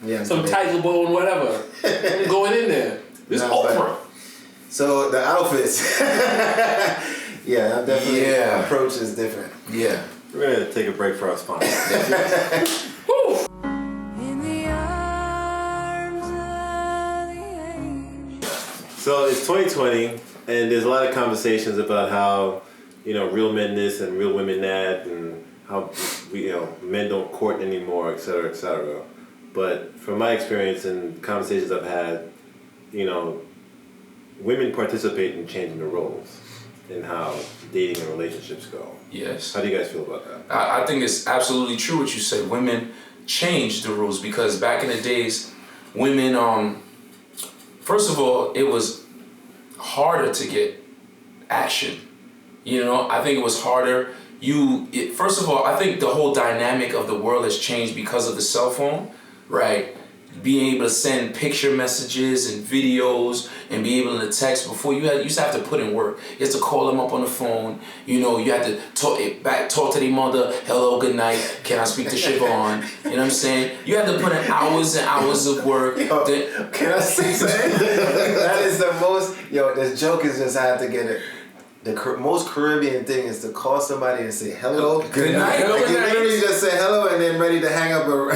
Yeah. Some Tiger Bone, whatever. I'm going in there. This Oprah. So the outfits. Yeah, definitely. Yeah. Approach is different. Yeah. We're going to take a break for our sponsor. Woo! So it's 2020, and there's a lot of conversations about how, real men this and real women that, and how men don't court anymore, et cetera, et cetera. But from my experience and conversations I've had, women participate in changing the roles in how dating and relationships go. Yes. How do you guys feel about that? I think it's absolutely true what you said. Women changed the rules because back in the days, women, first of all, it was harder to get action. I think it was harder. First of all, I think the whole dynamic of the world has changed because of the cell phone, right? being able to send picture messages and videos and be able to text. Before you used to have to put in work. You had to call them up on the phone. You know, you had to talk to their mother. Hello, good night. Can I speak to Siobhan? You know what I'm saying? You had to put in hours and hours of work. Yo, can I say something? That is the most. Yo, this joke is just I have to get it. The most Caribbean thing is to call somebody and say hello, good night. Hello, like good night. You literally just say hello and then ready to hang up. Hello,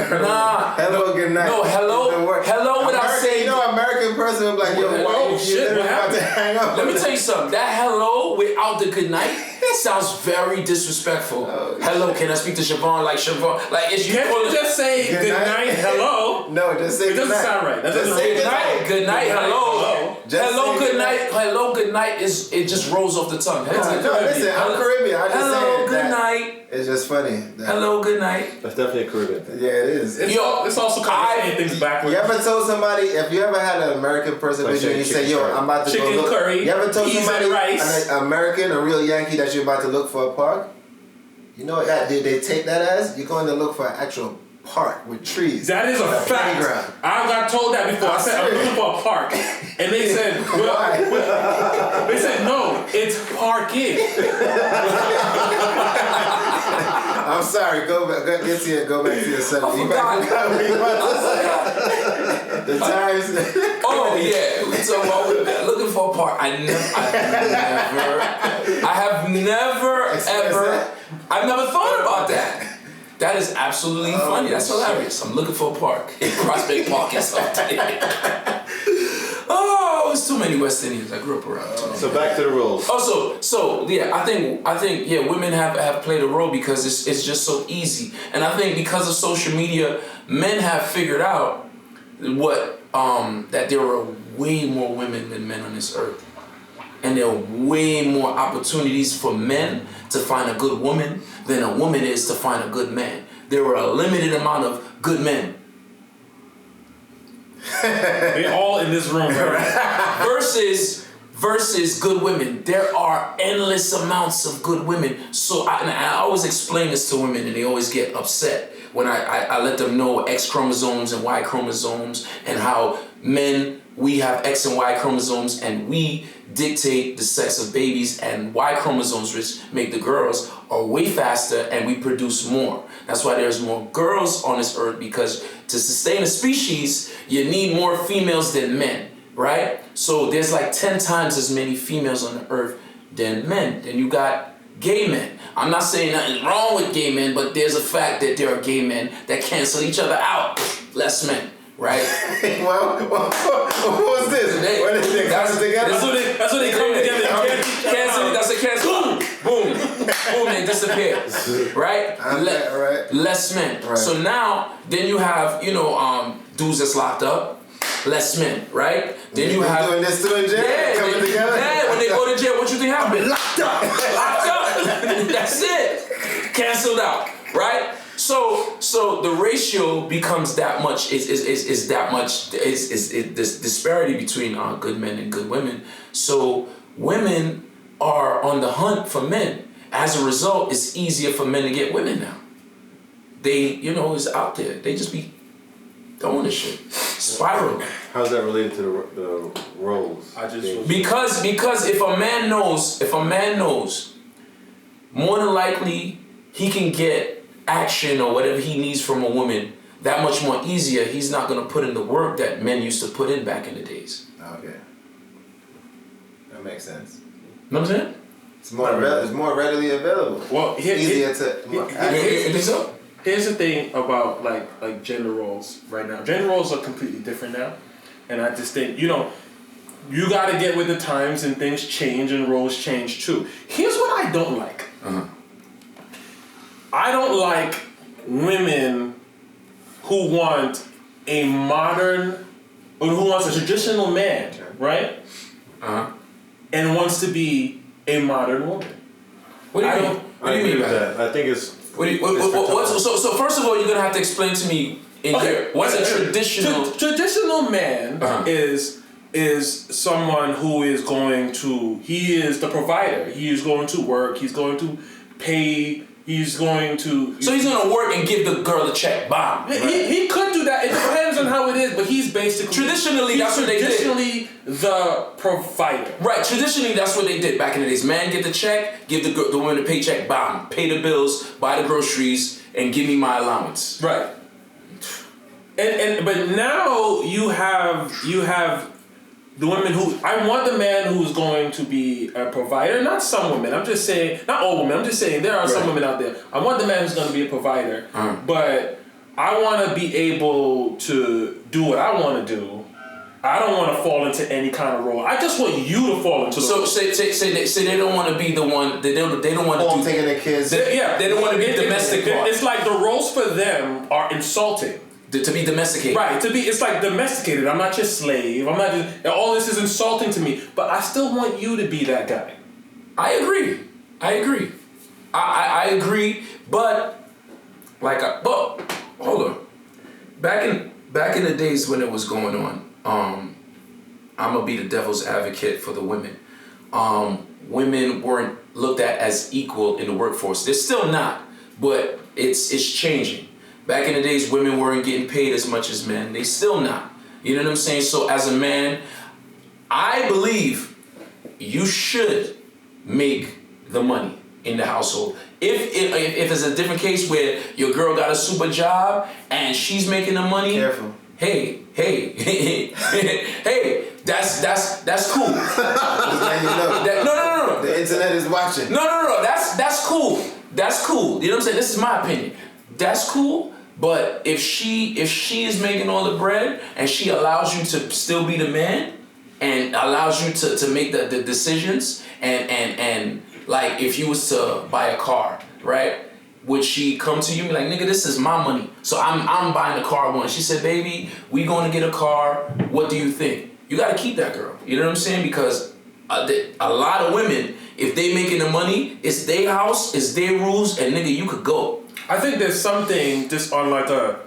good night. No, hello without saying. You know, American person will be like, yo, why you about to hang up? Let me tell you something. That hello without the good night sounds very disrespectful. Hello, can I speak to Siobhan? Like Siobhan, like if you can't just say good night, hello. No, just say good night. It doesn't sound right. That doesn't say good night. Good night, hello. Hello, good night. Hello, good night. It just rolls off the tongue. No, listen, I'm Caribbean. I just hello, good night. It's just funny. Hello, good night. That's definitely a Caribbean thing. Yeah, it is. It's also kind of saying things backwards. You ever told somebody, if you ever had an American person with you and you say, yo, I'm about to go look. Curry, you ever told somebody, rice. an American, a real Yankee, that you're about to look for a park? You know what they take that as? You're going to look for an actual park with trees. That is a fact. Playground. I got told that before. I said, I'm looking for a park. And they said, well, they said, no, it's parking. I'm sorry, go back to your son. The times. Oh yeah, we talking about looking for a park. I've never thought about that. That is absolutely funny. That's hilarious. I'm looking for a park in Prospect Park or something. Oh, it's too many West Indians. I grew up around. So back to the rules. Oh, so yeah, I think yeah, women have played a role because it's just so easy, and I think because of social media, men have figured out what that there are way more women than men on this earth, and there are way more opportunities for men to find a good woman than a woman is to find a good man. There are a limited amount of good men. They're all in this room, right? versus good women. There are endless amounts of good women. So I always explain this to women, and they always get upset when I let them know X chromosomes and Y chromosomes, and how men, we have X and Y chromosomes, and we dictate the sex of babies, and Y chromosomes, which make the girls, are way faster, and we produce more. That's why there's more girls on this earth, because to sustain a species, you need more females than men, right? So there's like 10 times as many females on the earth than men. Then you got gay men. I'm not saying nothing's wrong with gay men, but there's a fact that there are gay men that cancel each other out. Less men. Right? What was this? That's what they come together. Cancel. That's a cancel. Boom. Boom. They disappear. Right? Right. Less men. Right. So now, then you have, dudes that's locked up. Less men. Right? Then you have doing this too in jail. Coming together. Yeah. When they go to jail, what you think happened? Locked up. Locked up. That's it. Canceled out. Right? So the ratio becomes that much is this disparity between good men and good women. So women are on the hunt for men. As a result, it's easier for men to get women now. They, it's out there. They just be throwing this shit. Spiral. How's that related to the roles? Because if a man knows, more than likely he can get action or whatever he needs from a woman that much more easier. He's not going to put in the work that men used to put in back in the days. Okay. That makes sense. Know what I'm saying? It's more readily available. Well, easier to. Here's the thing about like gender roles right now. Gender roles are completely different now, and I just think you got to get with the times, and things change and roles change too. Here's what I don't like. I don't like women who want a modern, or who wants a traditional man, right? And wants to be a modern woman. What do you mean? What do you mean by that? I think it's. So first of all, you're gonna have to explain to me what's a traditional. Traditional man is someone who is going to. He is the provider. He is going to work. He's going to pay he's going to... So he's going to work and give the girl a check. Bomb. Right? He could do that. It depends on how it is, but he's basically... Traditionally, that's what they did. Traditionally, the provider. Right. Traditionally, that's what they did back in the days. Man, get the check, give the woman the paycheck, bomb. Pay the bills, buy the groceries, and give me my allowance. Right. But now you have the women who... I want the man who's going to be a provider. Not some women. I'm just saying... Not all women. I'm just saying there are some women out there. I want the man who's going to be a provider. But I want to be able to do what I want to do. I don't want to fall into any kind of role. I just want you to fall into the role. So say they don't want to be the one... They don't want to do... taking the kids. They don't want to be domestic part. It's like the roles for them are insulting. To be domesticated. Right, it's like domesticated. I'm not your slave. I'm not just, all this is insulting to me. But I still want you to be that guy. I agree. I agree, but hold on. Back in the days when it was going on, I'm gonna be the devil's advocate for the women. Women weren't looked at as equal in the workforce. They're still not, but it's changing. Back in the days, women weren't getting paid as much as men. They still not. You know what I'm saying? So as a man, I believe you should make the money in the household. If it's a different case where your girl got a super job and she's making the money, careful. Hey, that's cool. No. The internet is watching. No. That's cool. That's cool. You know what I'm saying? This is my opinion. That's cool. But if she is making all the bread and she allows you to still be the man and allows you to make the decisions and like if you was to buy a car, right? Would she come to you and be like, nigga, this is my money, so I'm buying the car one. She said, baby, we going to get a car. What do you think? You got to keep that girl. You know what I'm saying? Because a lot of women, if they making the money, it's their house, it's their rules, and nigga, you could go. I think there's something just on like a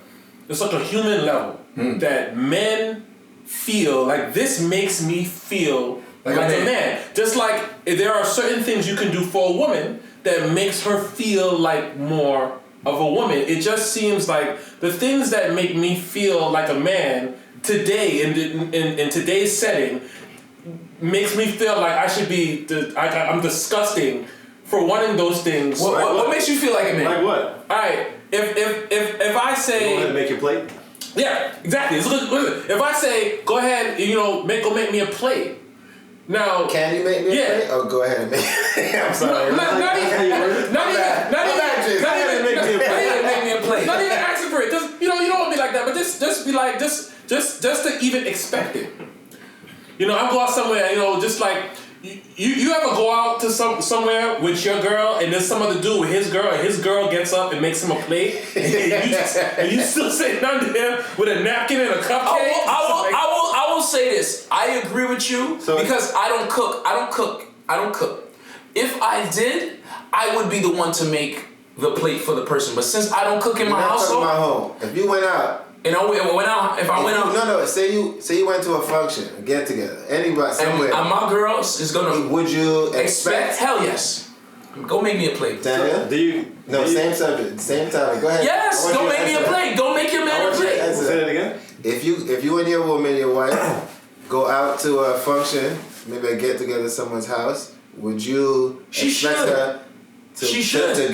human level that men feel like this makes me feel like a man. Just like there are certain things you can do for a woman that makes her feel like more of a woman. It just seems like the things that make me feel like a man today in today's setting makes me feel like I should be I'm disgusting for wanting those things. What makes you feel like a man? Like what? All right, if I say... You want to make your plate? Yeah, exactly. Listen, if I say, go ahead, go make me a plate. Now... Can you make me a plate? Oh, go ahead and make it. I'm sorry. Not even make me a plate. Not even asking for it. Just, you don't want to be like that, but just be like, just to even expect it. I go out somewhere, just like... You ever go out to somewhere with your girl and there's some other dude with his girl and his girl gets up and makes him a plate and you still sitting under him with a napkin and a cupcake? I will say this. I agree with you because I don't cook. If I did, I would be the one to make the plate for the person. But since I don't cook in my household, my home. If you went out. And I went out. No. Say you went to a function, a get together, anybody, somewhere. And my girl is gonna. Would you expect? Hell yes. Go make me a plate. Daniel? Same subject, same time. Go ahead. Yes. Go make me a plate. Go make your man a plate. Say that again. If you and your woman, your wife, go out to a function, maybe a get together at someone's house, would you expect her? She should to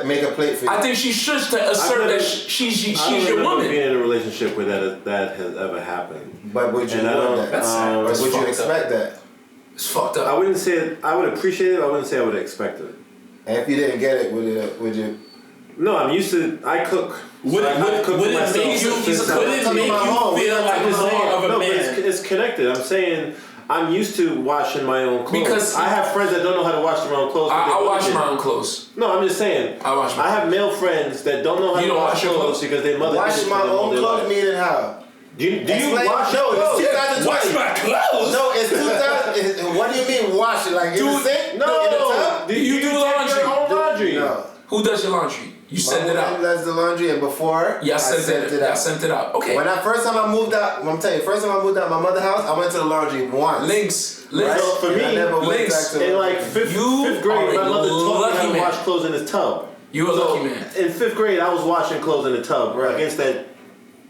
make a plate for you. I think she should to assert that she's your woman. Being in a relationship where that has ever happened. But would you want that? Would you expect that? It's fucked up. I wouldn't say it. I would appreciate it. I wouldn't say I would expect it. And if you didn't get it, would you? No, I'm used to. I cook. Would it make you feel like more of a man? It's connected. I'm saying. I'm used to washing my own clothes. Because I have friends that don't know how to wash their own clothes. I wash my own clothes. No, I'm just saying. I have male friends that don't know how to wash their clothes because their mother wash my own clothes. Meaning how? Do you wash your clothes? It's 2020. Wash my clothes? No, it's 2000. What do you mean wash it? Like in the sink? No. In the tub? Do you do laundry? Your own laundry? No. Who does your laundry? You send it out. Does the laundry, and before I sent it out. I sent it out. Okay. First time I moved out, I'm telling you, first time I moved out my mother's house, I went to the laundry once. LYNX. Right? So for me, I never went back to in like fifth grade, my mother taught me how to wash clothes in the tub. You a lucky man. In 5th grade, I was washing clothes in the tub against that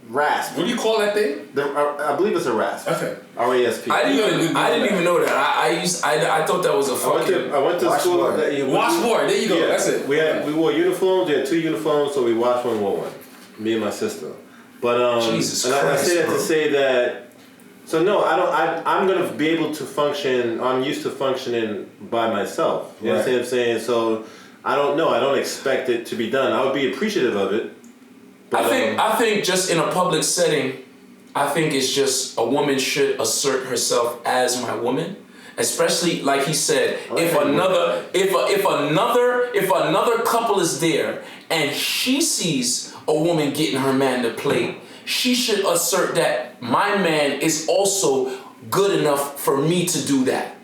rasp. What do you call that thing? I believe it's a rasp. Okay. RASP. I didn't even know that. I thought that was a fucking. I went to school. Washboard. There you go. Yeah, that's it. We wore uniforms. We had 2 uniforms, so we washed one, wore one. Me and my sister. But Jesus and Christ, I say that bro. to say that. So no, I don't. I'm gonna be able to function. I'm used to functioning by myself. You understand what I'm saying? So I don't know. I don't expect it to be done. I would be appreciative of it. But, I think just in a public setting, I think it's just a woman should assert herself as my woman, especially like he said, if another couple is there and she sees a woman getting her man the plate, she should assert that my man is also good enough for me to do that.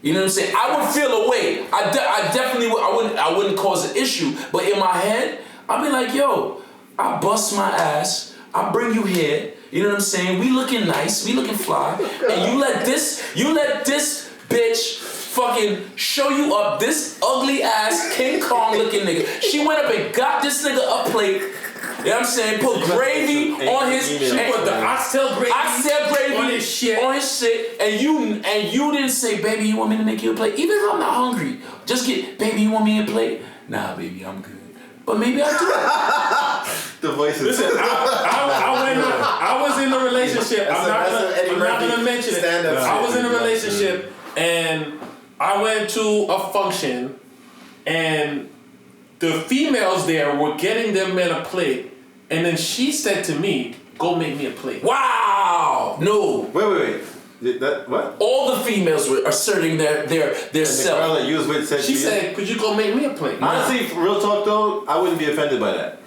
You know what I'm saying? I would feel a way. I definitely would. I wouldn't cause an issue, but in my head, I'd be like, yo. I bust my ass. I bring you here. You know what I'm saying? We looking nice. We looking fly. And you let this bitch fucking show you up. This ugly ass King Kong looking nigga. She went up and got this nigga a plate. You know what I'm saying? Put gravy on his. She put the oxtail gravy on his shit. And you didn't say, baby, you want me to make you a plate? Even if I'm not hungry, just get, baby, you want me a plate? Nah, baby, I'm good. But maybe I do. The voices. Listen, I was in a relationship. I'm not gonna mention it. I was in a relationship and I went to a function and the females there were getting their men a plate, and then she said to me, "Go make me a plate." Wow. No. Wait. That what? All the females were asserting their self. The girl that you was with said she said, "Could you go make me a plate?" Honestly, real talk though, I wouldn't be offended by that.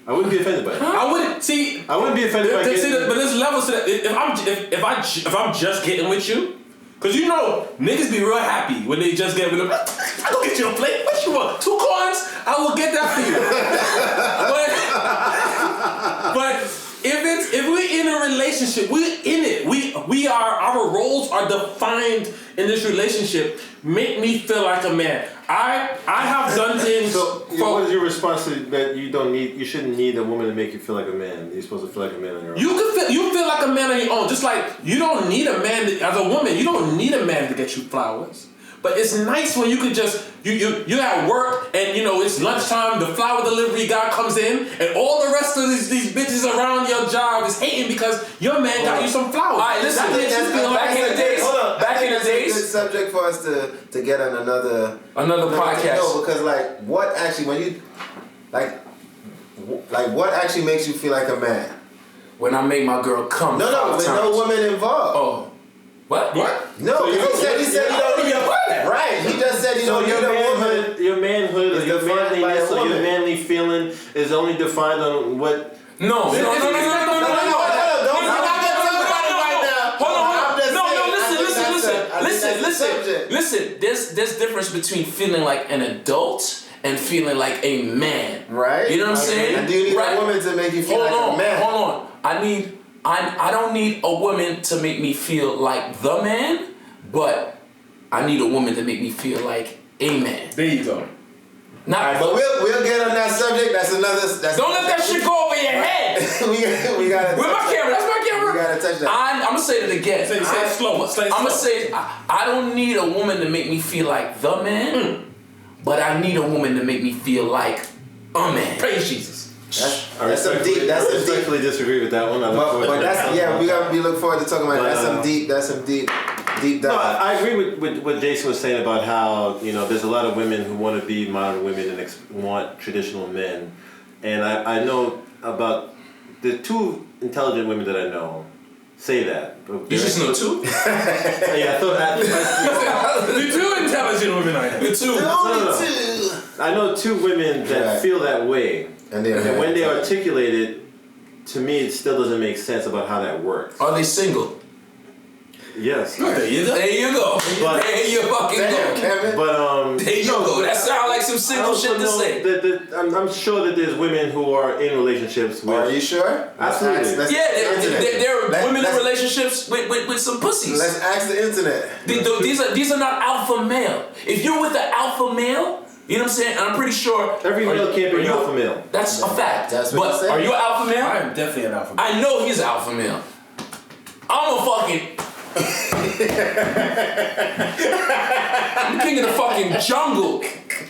I wouldn't be offended by that. I wouldn't see. I wouldn't be offended by that. But there's levels to that. If I'm just getting with you, cause you know niggas be real happy when they just get with them. I go get you a plate. What you want? 2 coins? I will get that for you. but if we're in a relationship, we're in it. We are, our roles are defined in this relationship. Make me feel like a man. I have done things. So what is your response to that? You shouldn't need a woman to make you feel like a man. You're supposed to feel like a man on your own. You feel like a man on your own. Just like you don't need a man as a woman. You don't need a man to get you flowers. But it's nice when you can just you at work and you know it's lunchtime. The flower delivery guy comes in and all the rest of these bitches around your job is hating because your man got you some flowers. All right, listen. Back in the days. Back in the days. It's a good subject for us to get on another podcast. No, because like what actually when you like what actually makes you feel like a man? When I make my girl come. No, with no woman involved. Oh. What? No, so he said you don't need a woman. Right. He just said you don't need a woman. Your manhood, your manliness, or your manly feeling is only defined on what. No. Listen. There's difference between feeling like an adult and feeling like a man. Right. You know what I'm saying? And do you need a woman to make you feel like a man? Hold on. I don't need a woman to make me feel like the man, but I need a woman to make me feel like a man. There you go. But we'll get on that subject. Don't let that shit go over your head. we gotta. Where's my camera? That's my camera. We gotta touch that. I'm gonna say it again. Say it slow. I'm gonna say I don't need a woman to make me feel like the man, but I need a woman to make me feel like a man. Praise Jesus. That's some deep. That's some deep. I respectfully disagree with that one. But that's we look forward to talking about that. That's some deep dive. No, I agree with what Jason was saying about how there's a lot of women who want to be modern women and want traditional men, and I know about the 2 intelligent women that I know say that. You just know 2? Yeah, I thought the 2 intelligent women I know. The 2. No. I know 2 women that feel that way, and when they articulate it, to me it still doesn't make sense about how that works. Are they single? Yes. There you go. But, there you fucking go, Kevin. But there you go. That sounds like some single shit to say. I'm sure that there's women who are in relationships with. Are you sure? Absolutely. There are women in relationships with some pussies. Let's ask the internet. These are not alpha male. If you're with an alpha male, You know what I'm saying? And I'm pretty sure every male can't be an alpha male. That's a fact. That's what but are you an alpha male? I am definitely an alpha male. I know he's an alpha male. I'm a fucking. I'm king of the fucking jungle.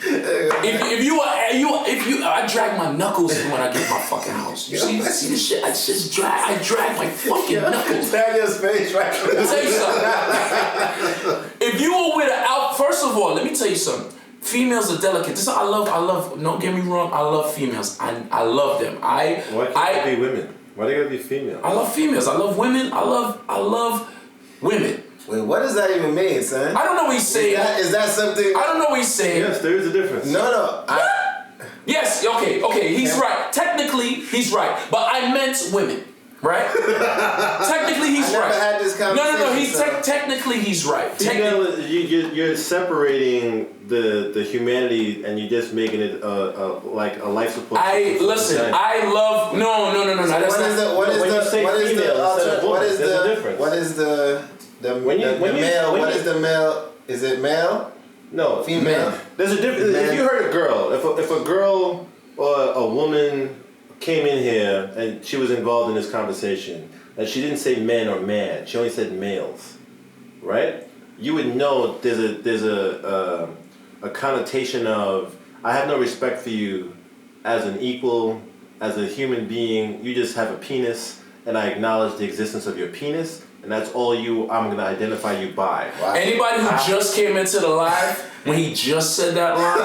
If you, I drag my knuckles when I get my fucking house. You see this shit? I drag my fucking knuckles. Tag your space right. Let me tell you something. If you were with an alpha, first of all, let me tell you something. Females are delicate. This I love. Don't get me wrong. I love females. I love them. Why can't they be women? Why they gotta be female? I love females. I love women. I love women. Wait, what does that even mean, son? I don't know what he's saying. Is that something? I don't know what he's saying. Yes, there is a difference. No. Yes. Okay. He's right. Technically, he's right. But I meant women. Right? Technically, he's right. I never had this conversation. No. He's technically he's right. Female, you're separating the humanity and you're just making it like a life support. Listen. I love no. What is the male? Is it male? No, female. There's a difference. If you heard a girl, if a girl or a woman came in here and she was involved in this conversation and she didn't say men or man, she only said males, right? You would know there's a connotation of I have no respect for you as an equal, as a human being. You just have a penis and I acknowledge the existence of your penis and that's all I'm gonna identify you by. Wow. Anybody who just came into the live, when he just said that line,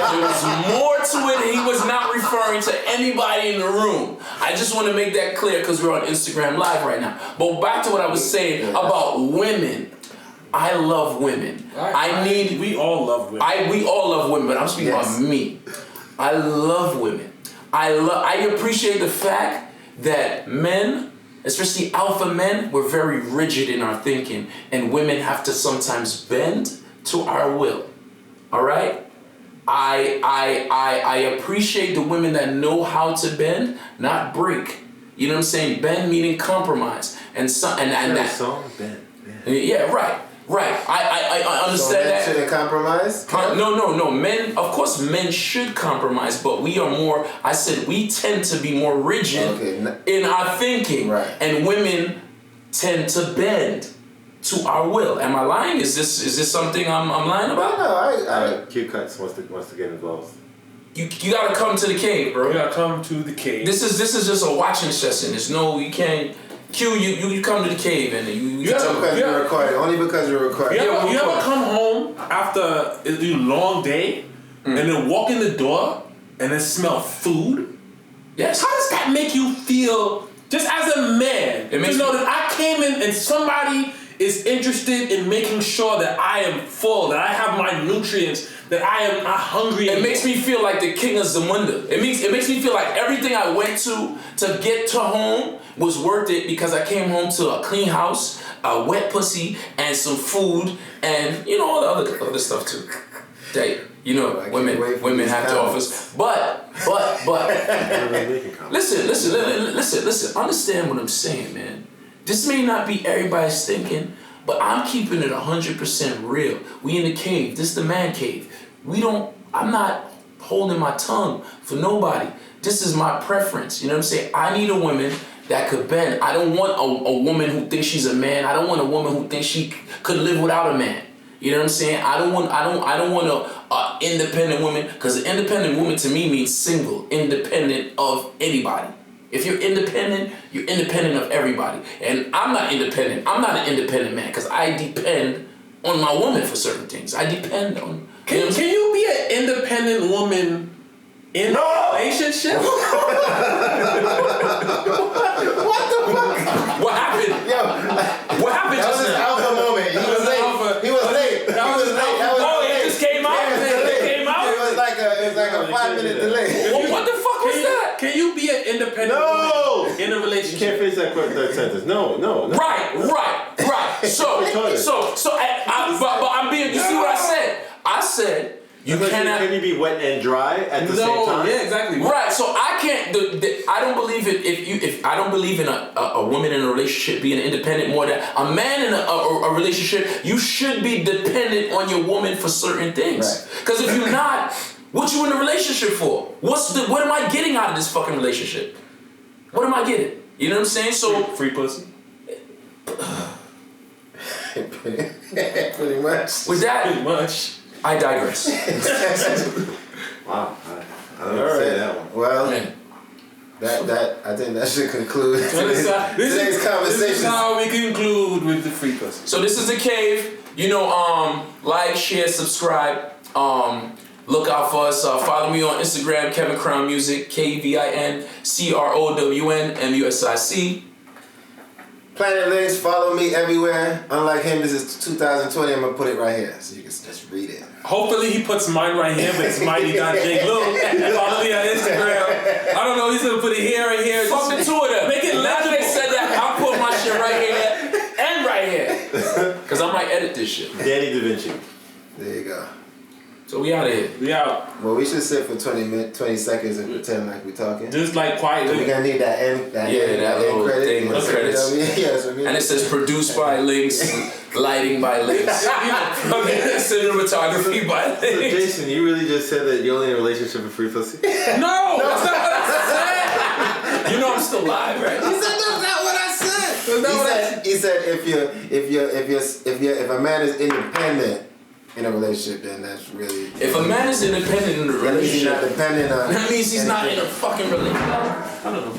there was more to it and he was not referring to anybody in the room. I just want to make that clear because we're on Instagram Live right now. But back to what I was saying about women. I love women. We all love women. We all love women, but I'm speaking about me. I love women. I appreciate the fact that men, especially alpha men, we're very rigid in our thinking, and women have to sometimes bend to our will. All right? I appreciate the women that know how to bend, not break. You know what I'm saying? Bend meaning compromise. And that song bend. Yeah, right. I understand that. Shouldn't compromise? No. Men, of course, men should compromise, but we are more. I said we tend to be more rigid in our thinking, right. And women tend to bend to our will. Am I lying? Is this something I'm lying about? No, Q Cuts wants to get involved. You gotta come to the cave, bro. You gotta come to the cave. This is just a watching session. There's no, you can't. Q, you come to the cave and you you're recording. Only because you're recording. You ever come home after a long day and then walk in the door and then smell food? Yes. How does that make you feel just as a man? To know that I came in and somebody is interested in making sure that I am full, that I have my nutrients, that I am hungry. It makes me feel like the king of Zamunda. It makes me feel like everything I went to get to home was worth it because I came home to a clean house, a wet pussy, and some food, and all the other stuff too. That women have to offer. But listen. Understand what I'm saying, man. This may not be everybody's thinking, but I'm keeping it 100% real. We in the cave. This is the man cave. I'm not holding my tongue for nobody. This is my preference. You know what I'm saying? I need a woman that could bend. I don't want a woman who thinks she's a man. I don't want a woman who thinks she could live without a man. You know what I'm saying? I don't want a independent woman, because an independent woman to me means single, independent of anybody. If you're independent of everybody. And I'm not independent. I'm not an independent man because I depend on my woman for certain things. I depend on. Can you be an independent woman in a relationship? What the fuck? What happened? What happened That just was his now? alpha moment. He was late. It just came out? It was like a 5-minute delay. What the fuck was that? Can you be an independent woman in a relationship? You can't finish that sentence. No. Right. So, but I'm being. You see what I said? I said You cannot. Can you be wet and dry at the same time? Yeah, exactly. Right. So I can't. I don't believe it. If I don't believe in a woman in a relationship being independent more than a man in a relationship, you should be dependent on your woman for certain things. Because if you're not, what you in a relationship for? What am I getting out of this fucking relationship? What am I getting? You know what I'm saying? So free pussy. Pretty much. With that, Pretty much. I digress. Wow, I don't say that one. Well, Man. that I think that should conclude today's conversation. This is how we conclude with the free pussy. So this is the cave. You know, like, share, subscribe. Look out for us. Follow me on Instagram, Kevin Crown Music, KevinCrownMusic. Planet Links, follow me everywhere. Unlike him, this is 2020. I'm gonna put it right here so you can just read it. Hopefully he puts mine right here, but it's mighty.jlou. Follow me on Instagram. I don't know, he's gonna put it here and here. Fuck the two of them. Make it Now that they said that, I'll put my shit right here and right here. Because I might edit this shit. Danny Da Vinci. There you go. So we out of here. We out. Well, we should sit for 20 seconds and pretend like we're talking. Just like quietly. We're gonna need that end little credit. thing, the credits. And it says produced by LYNX, lighting by LYNX, cinematography by So LYNX. Jason, you really just said that you're only in a relationship with free pussy? No, that's not what I said. You know I'm still live, right? He said that's not what I said. He said if a man is independent in a relationship, then that's really. If a man is independent in a relationship, he's not dependent on. that means he's not in a fucking relationship. I don't know.